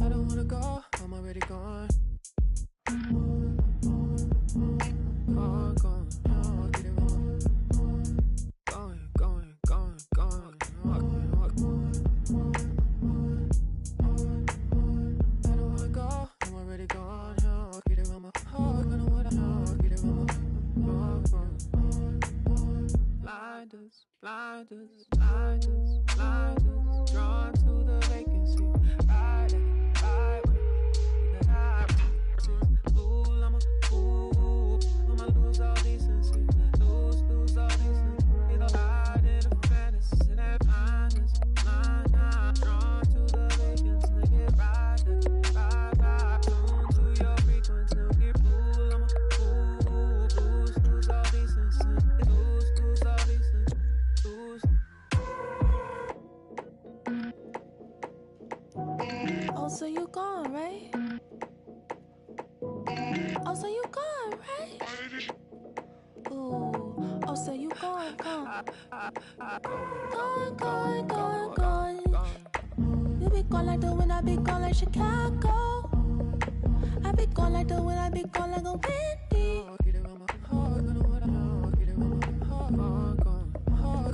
I don't wanna go, I'm already gone. blinders, blinders, blinders, blinders, drawn to the vacancy. Ride it, ride with it, ride with it. Fool, I'm a fool, I'ma lose all decency, lose all decency. You know, ride in a fantasy, in that blinders, blind, drawn to the vacancy. Nigga, ride it, ride, tune to your frequency. Nigga, fool, I'm a fool, lose all decency, lose all decency, lose. Oh, so you gone, right? Oh, so you gone, right? Ooh, oh, so you gone. You be gone like the wind, I be gone like Chicago. I be gone like the wind, I be gone like a windy. Get it on my heart, gonna what I want, get it on my heart,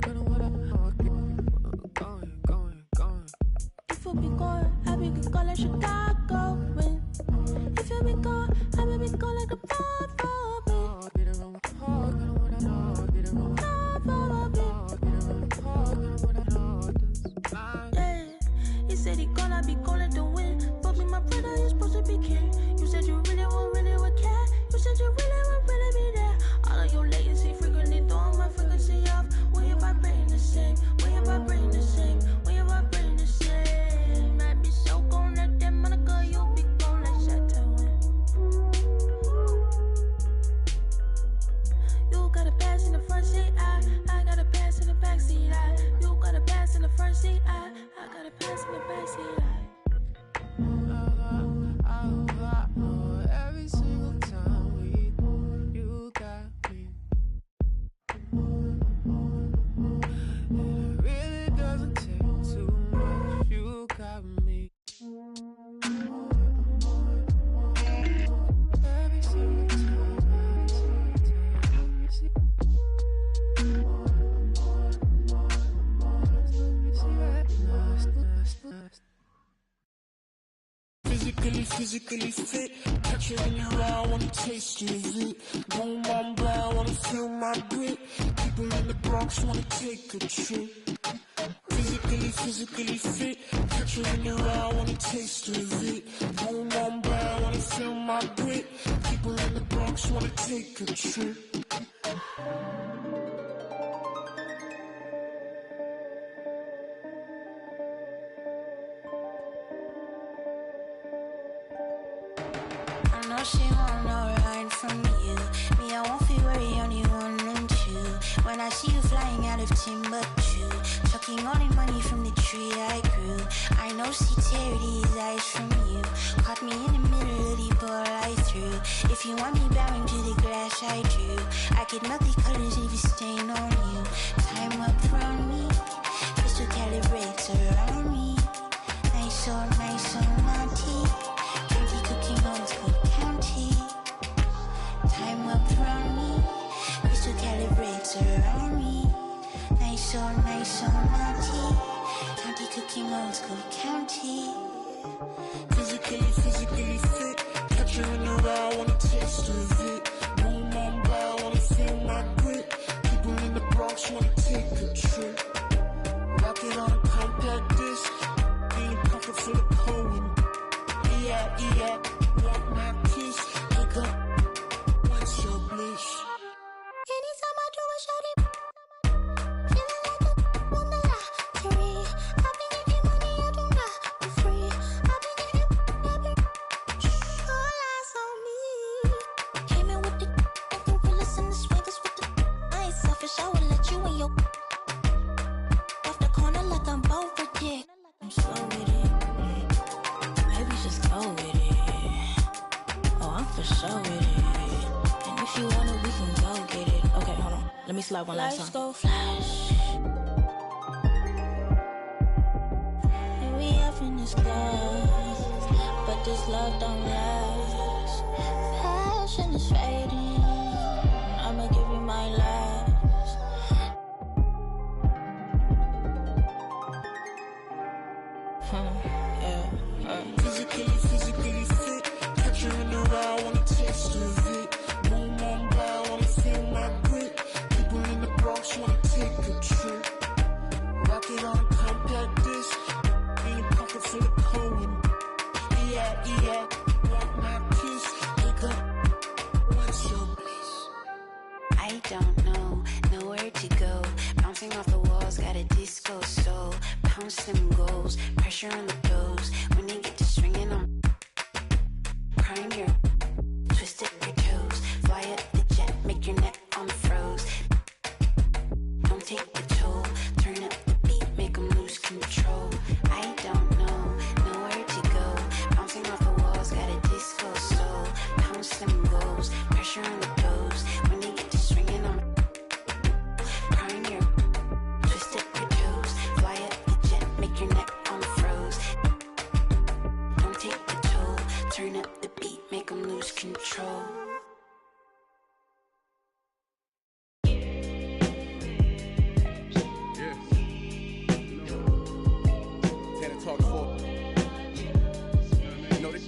gonna what I want, going. If you be gone, I be gone like Chicago. If you be gone, I be gone like a Bravo. Get it on my heart, gonna what I want, get it on my heart, gonna what I want. Yeah, he said he gonna be gone like the wind. Fuck me, my brother, you're supposed to be king. You said you really would care. You said you really would be there. All of your latency frequently throwing my frequency off. When you vibrating the same, when you vibrating the same, when you vibrating the same. I be so gone like that Monica, you be gone like Chateau. You got a pass in the front seat, I got a pass in the back seat. You got a pass in the front seat, I got a pass in the back seat. Every single time you got me. It really doesn't take too much. You got me. Every single time. Physically fit. Catch it in your eye, wanna taste of it. Boom, I'm blind, wanna feel my grit. People in the Bronx wanna take a trip. Physically fit. Catch it in your eye, wanna taste of it. Boom, I'm blind, wanna feel my grit. People in the Bronx wanna take a trip. I know she want no ride from you. Me, I won't feel worry, only one and two. When I see you flying out of Timbuktu, chucking all the money from the tree I grew. I know she tear these eyes from you. Caught me in the middle of the ball I threw. If you want me bowing to the grass I drew, I could melt the colors if you stain on you. Time up from me, crystal calibrates around me. Nice so naughty. Candy cooking on school county. Time up from me, crystal calibrates around me. Nice so naughty. County cooking old school county. Physically fit. Catch you in the eye, wanna taste of it. Boom, I'm blind, wanna feel my grit. People in the Bronx wanna take a trip. Rock it on a compact disc. In a pocket full of coin. Yeah, want my kiss. Pick up, what's your bliss? Anytime I do a shawty, feeling like a on the lottery. I've been getting money, I do not be free. I've been getting all eyes on me. Came in with the gorillas and the swaggers with the I ain't selfish, I will let you in your off the corner like I'm both for dick. I'm so with it. Maybe just go with it. Oh, I'm for sure with it. And if you want it, we can go get it. Okay, hold on. Let me slide one last time. Let's go flash. Here we up in this class, but this love don't last. Passion is fading. I'ma give you my last. Physically fit. Catch you in the eye, wanna taste of it. Boom, I'm blind, wanna feel my grit. People in the Bronx wanna take a bounce them goals, pressure on the toes. When they get to swinging, I'm crying your twisted your toes. Fly up the jet, make your neck on froze. Don't take the toll, turn up the beat, make them lose control. I don't know, nowhere to go. Bouncing off the walls, got a disco soul. Bounce them goals, pressure on the toes. When they get to swinging, I'm crying your twisted your toes. Fly up the jet, make your neck on froze. Don't take the toll, turn up the beat, make them lose control.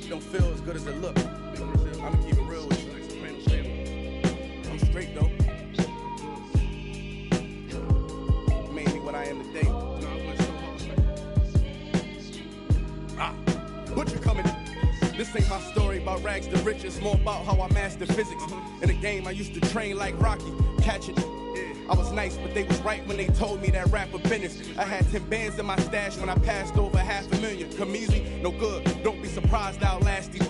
Don't feel as good as it look. I'ma keep it real with you. I'm straight though. Made me what I am today. Butcher coming. This ain't my story about rags to riches, more about how I mastered physics. In the game I used to train like Rocky, catch it. I was nice, but they was right when they told me that rapper business. I had 10 bands in my stash when I passed over $500,000. Come easy, no good, don't be surprised I'll last you.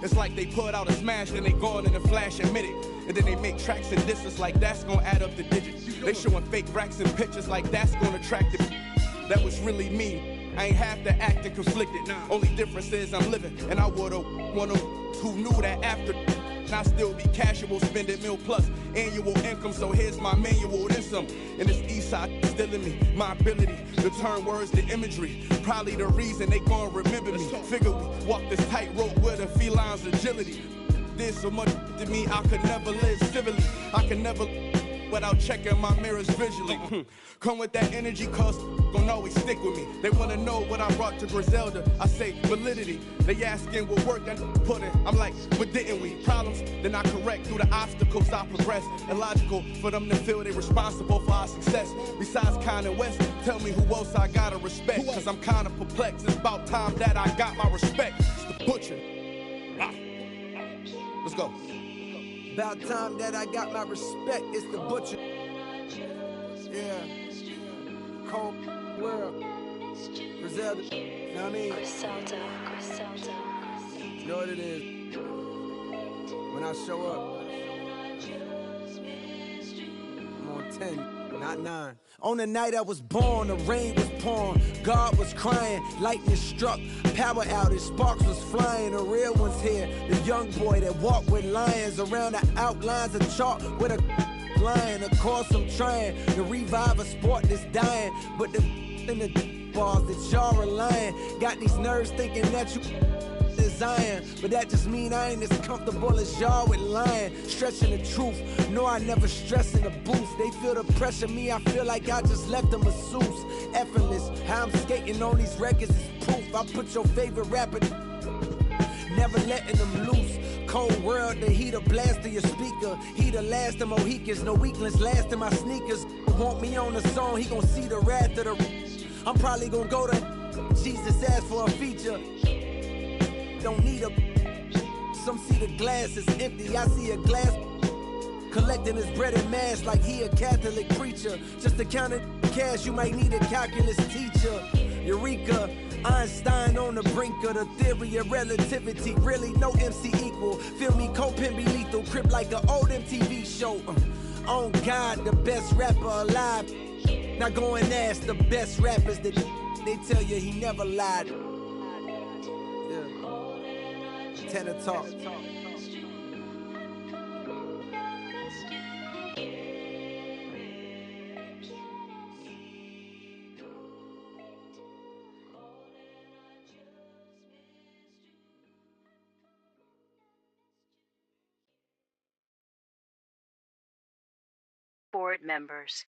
It's like they put out a smash, then they gone in a flash, admit it. And then they make tracks and disses like that's gonna add up the digits. They showing fake racks and pictures like that's gonna attract it. That was really me. I ain't have to act and conflicted. Only difference is I'm living, and I would've one of who knew that after. I still be casual, spending $1 plus annual income. So here's my manual, then some. And this east side still in me, my ability to turn words to imagery. Probably the reason they gon' remember me. Figure we walk this tightrope with a feline's agility. Did so much to me, I could never live civilly. I can never without checking my mirrors visually. Come with that energy, cause gon' always stick with me. They wanna know what I brought to Griselda. I say validity. They asking what work I put in. I'm like, but didn't we? Problems, then I correct through the obstacles I progress. Illogical for them to feel they responsible for our success. Besides Kanye West, tell me who else I gotta respect. Cause I'm kinda perplexed. It's about time that I got my respect. It's the Butcher. Let's go. About time that I got my respect, it's the Butcher. Yeah. Cold world. Griselda. You know what I mean? Griselda. You know what it is? When I show up, I'm on 10, not 9. On the night I was born, the rain was pouring, God was crying, lightning struck, power outage, sparks was flying, the real one's here, the young boy that walked with lions around the outlines of chalk with a lion. Of course I'm trying to revive a sport that's dying, but the in the bars that y'all relying, got these nerves thinking that you design, but that just mean I ain't as comfortable as y'all with lying, stretching the truth. No, I never stress in the booth. They feel the pressure, me, I feel like I just left a masseuse. Effortless, how I'm skating on these records is proof. I put your favorite rapper, never letting them loose. Cold world, the heater blast to your speaker. He the last of Mohicans, no weaklings last in my sneakers. Want me on the song, he gon' see the wrath of the. I'm probably gon' go to Jesus ask for a feature. Don't need a. Some see the glass is empty, I see a glass collecting his bread and mass like he a Catholic preacher. Just to count it cash, you might need a calculus teacher. Eureka, Einstein on the brink of the theory of relativity. Really, no MC equal. Feel me, Copen be lethal, crip like an old MTV show. On God, the best rapper alive. Now go and ask the best rappers that they tell you he never lied. Yeah. Tenor talk. Board members.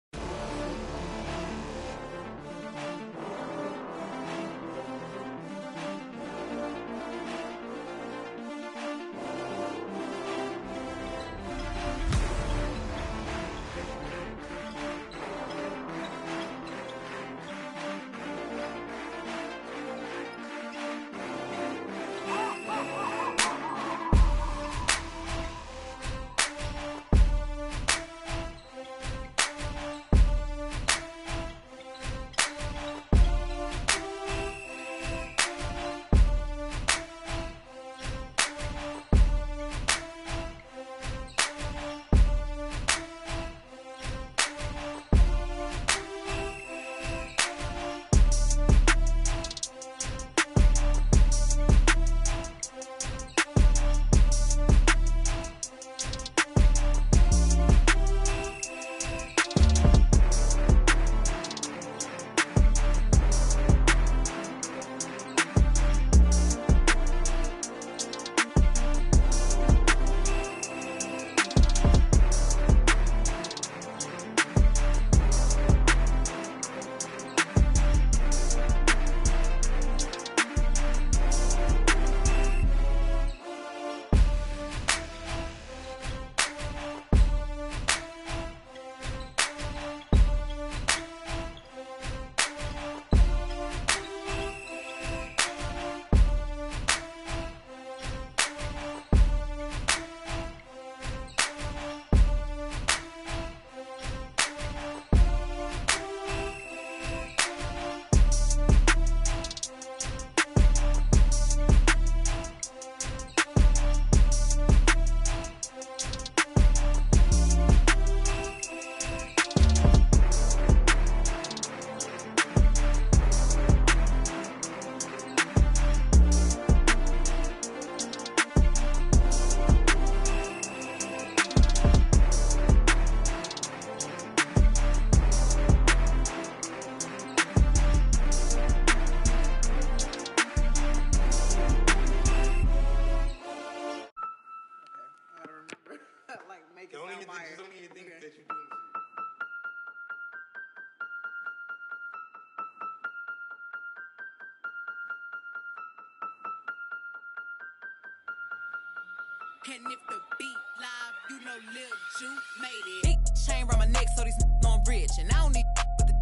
And if the beat live, you know Lil Ju made it. Big chain around my neck, so these on rich. And I don't need with the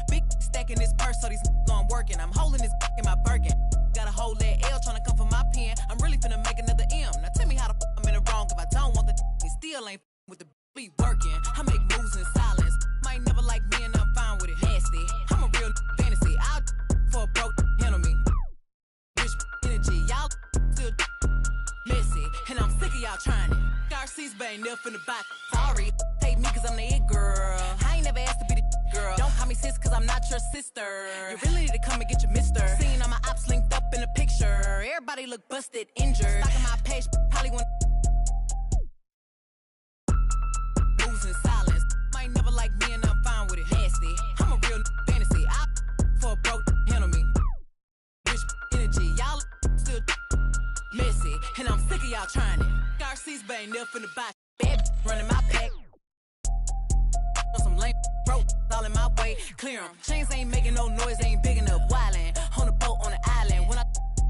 big stack in this purse, so these on working. I'm holding this in my Birkin. Got a whole leg L trying to come for my pen. I'm really finna make another M. Now tell me how the I'm in the wrong if I don't want the he still ain't with the be working. I make moves in silence. Might never like me and I'm fine with it. Nasty. I'm a real fantasy. I'll for a broke handle me. Rich energy. Y'all still messy. And I'm sick of y'all trying it. Garcia's but ain't never finna buy. Sorry. Take me cause I'm the it girl. I ain't never asked to be the girl. Don't call me sis cause I'm not your sister. You really need to come and get your mister. Seen all my ops linked up in a picture. Everybody look busted, injured. Stalking my page, probably want moves in silence. Might never like me and I'm fine with it. Nasty. I'm a real fantasy. I for a broke handle me. Rich energy. Y'all still messy. And I'm sick of y'all trying it. Garcia's but ain't never finna buy. Bad running my pack. Some lame broke all in my way. Clear 'em. Chains ain't making no noise, ain't big enough. Wildin' on the boat on the island. When I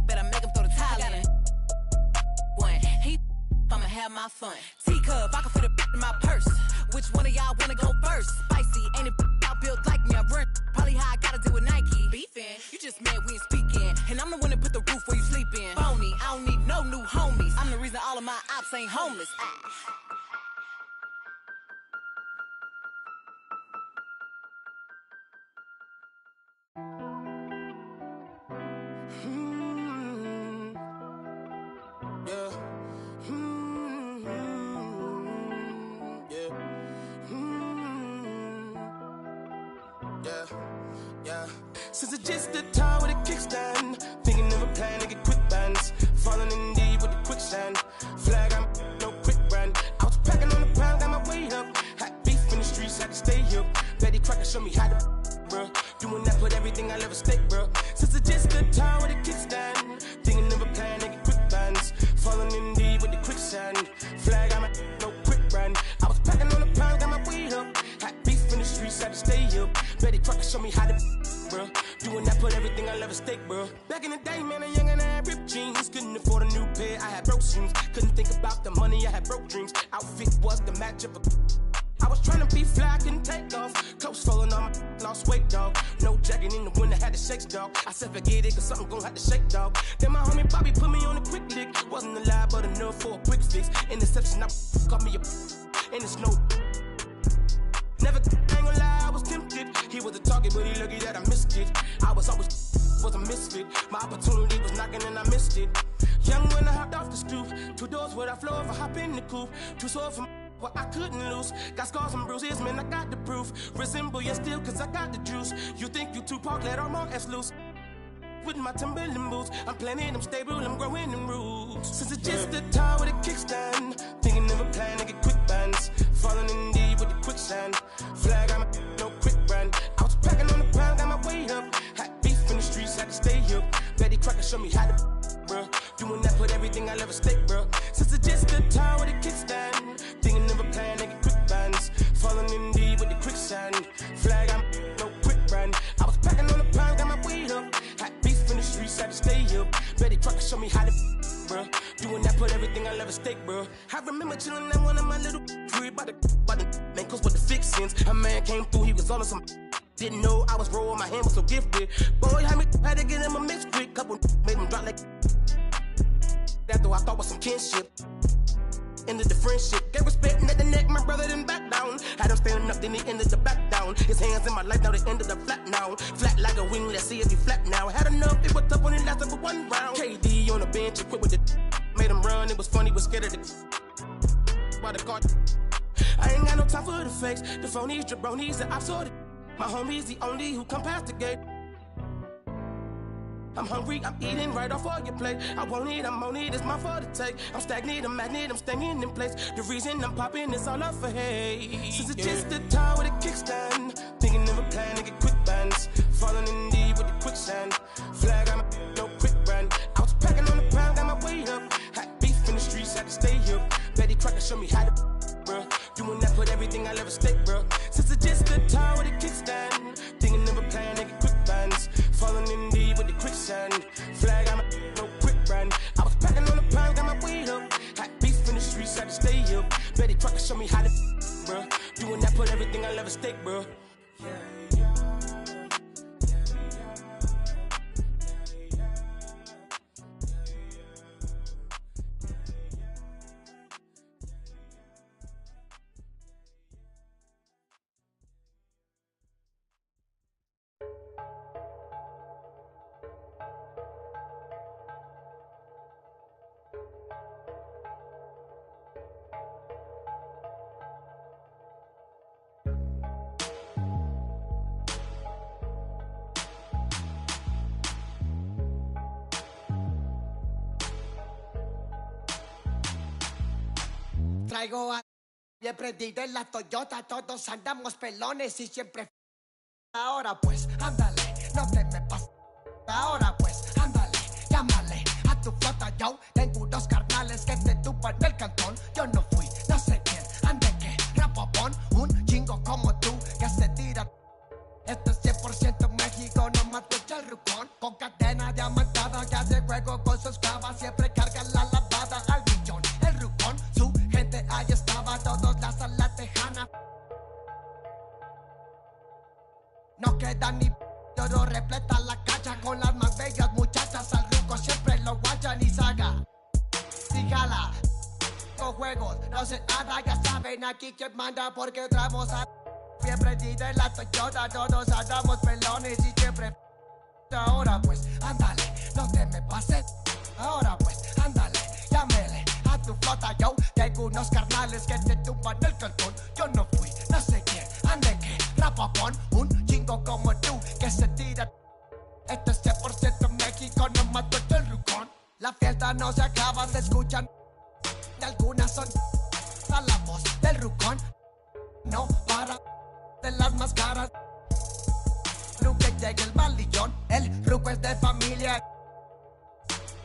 better make 'em throw the tile in. One, I'ma have my fun. Teacup, I can fit in my purse. Which one of y'all wanna go first? Spicy, ain't it y'all built like me? I run probably how I gotta deal with Nike. Beefin', you just mad we ain't speaking. And I'm the one that put the roof where you sleepin'. Phony, I don't need no new homies. I'm the reason all of my ops ain't homeless. Since it's just the time with a kickstand, thinking of a plan to get quick bands, falling in deep with the quicksand. Flag, I'm no quick brand. I was packing on the pound, got my weight up. Had beef in the streets, had to stay up. Betty Crocker showed me how to, bruh. Doing that, put everything I'll ever stake, bruh. Since it's just the time with a kickstand, thinking of a plan to get quick bands, falling in deep with the quicksand. Flag, I'm no quick brand. I was packing on the pound, got my weight up. Had beef in the streets, had to stay up. Betty Crocker showed me how to, bruh. Doing that, put everything I'll ever stake, bruh. Back in the day, man, a young and I had ripped jeans. Couldn't afford a new pair, I had broke shoes. Couldn't think about the money, I had broke dreams. Outfit was the match of a I was trying to be fly, couldn't take off. Clothes falling on my lost weight, dog. No jacket in the winter, had to shake, dog. I said forget it, cause something gon' have to shake, dog. Then my homie Bobby put me on a quick lick. Wasn't alive, but enough for a quick fix. Interception, I got me a and it's no. Never, I ain't gonna lie, I was tempted. He was a target, but he lucky that I missed it. I was always was a misfit. My opportunity was knocking and I missed it. Young when I hopped off the stoop. 2 doors where I flow if I hop in the coupe. 2 swords from what I couldn't lose. Got scars and bruises, man, I got the proof. Resemble you still, cause I got the juice. You think you Tupac, let all my ass loose. With my Timberland boots, I'm planning, I'm stable, I'm growing in roots. Since it's just the time with a kickstand, thinking of a plan to get quick bands, falling in deep with the quicksand. Flag, I'm no quick brand. I was packing on the pound, got my weight up. Had beef in the streets, had to stay up. Betty Crocker showed me how to, bruh. Doing that, put everything I'll ever stake, bruh. Since it's just the time with a kickstand, thinking of a plan to get quick bands, falling in deep with the quicksand. Flag, I'm no quick brand. I was packing on the pound, got my weight up. Had in the streets, had to stay up. Betty Crocker showed me how to, bruh. Doing that, put everything I'll ever stake, bruh. I remember chilling at one of my little crib by the man, cause with the fixins. A man came through, he was on some. Didn't know I was rolling, my hand was so gifted. Boy, had to get him a mix quick. Couple made him drop like that, though I thought was some kinship. Ended the friendship, gave respect and at the neck, my brother didn't back down. Had him standing up, then he ended the back down. His hands in my life, now they ended up flat now. Flat like a wing, let's see if he flat now. Had enough, it was tough when it lasted for 1 round. KD on the bench, equipped with the made him run, it was funny, was scared of the by the card. I ain't got no time for the fakes, the phonies, jabronis, the ops sorted. My homie's the only who come past the gate. I'm hungry, I'm eating right off all your plate. I want it, I'm on it, it's my fault to take. I'm stagnant, I'm magnet, I'm staying in place. The reason I'm popping is all up for hate. Since it's just the time with a kickstand, thinking of a plan to get quick bands, falling in deep with the quicksand. Flag, I'm no quick brand. I was packing on the pound, got my weight up. Had beef in the streets, had to stay up. Betty Crocker showed me how to, bruh. Doing that, put everything I'll ever stake, bruh. Since it's just the time with a kickstand, thinking of a plan to get quick bands, falling in deep with the quicksand. Flag, I'm no quick brand. I was packing on the pound, got my weight up. Had beef in the bro. Traigo a bien prendido en la Toyota, todos andamos pelones y siempre. Ahora pues, ándale, no te me pases. Ahora pues, ándale, llámale a tu flota, yo tengo unos carnales que te tupan del cantón. Yo no fui, no sé quién, ande que rapopón, un chingo como tú que se tira. Esto es 100% México, no mato el rucón. Con cadena diamantada, ya de juego con sus clavas, siempre carga la lavada al millón. El rucón, su gente ahí estaba, todos las a la tejana. No queda ni oro, repleta la cacha con las más bellas muchachas. Al ruco siempre lo guachan y saga. Fíjala, con juegos, no sé nada, ya saben aquí quién manda porque entramos a. Bien prendida en la Toyota, todos andamos pelones y siempre. Ahora pues, ándale, no te me pases. Ahora pues, ándale, llámele a tu flota, yo tengo unos carnales que te tumban el cantón. Yo no fui, no sé quién, ande que rapapón, un chingo como tú que se tira. Esto es 100% México, no mato el rucón. La fiesta no se acaba, se escuchan. Y algunas son a la voz del rucón. No para de las más caras. Nunca llega el malillón, el ruco es de familia.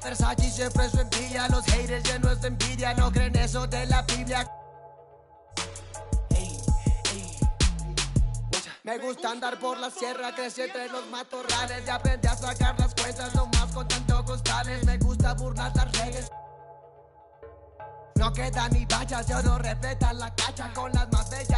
Versace siempre su envidia, los haters llenos de envidia, no creen eso de la Biblia. Me gusta andar por la sierra, crecí entre los matorrales y aprendí a sacar las cuentas nomás con tanto costales. Me gusta burlar las reglas. No queda ni vallas, yo no respeta la cacha con las más bellas.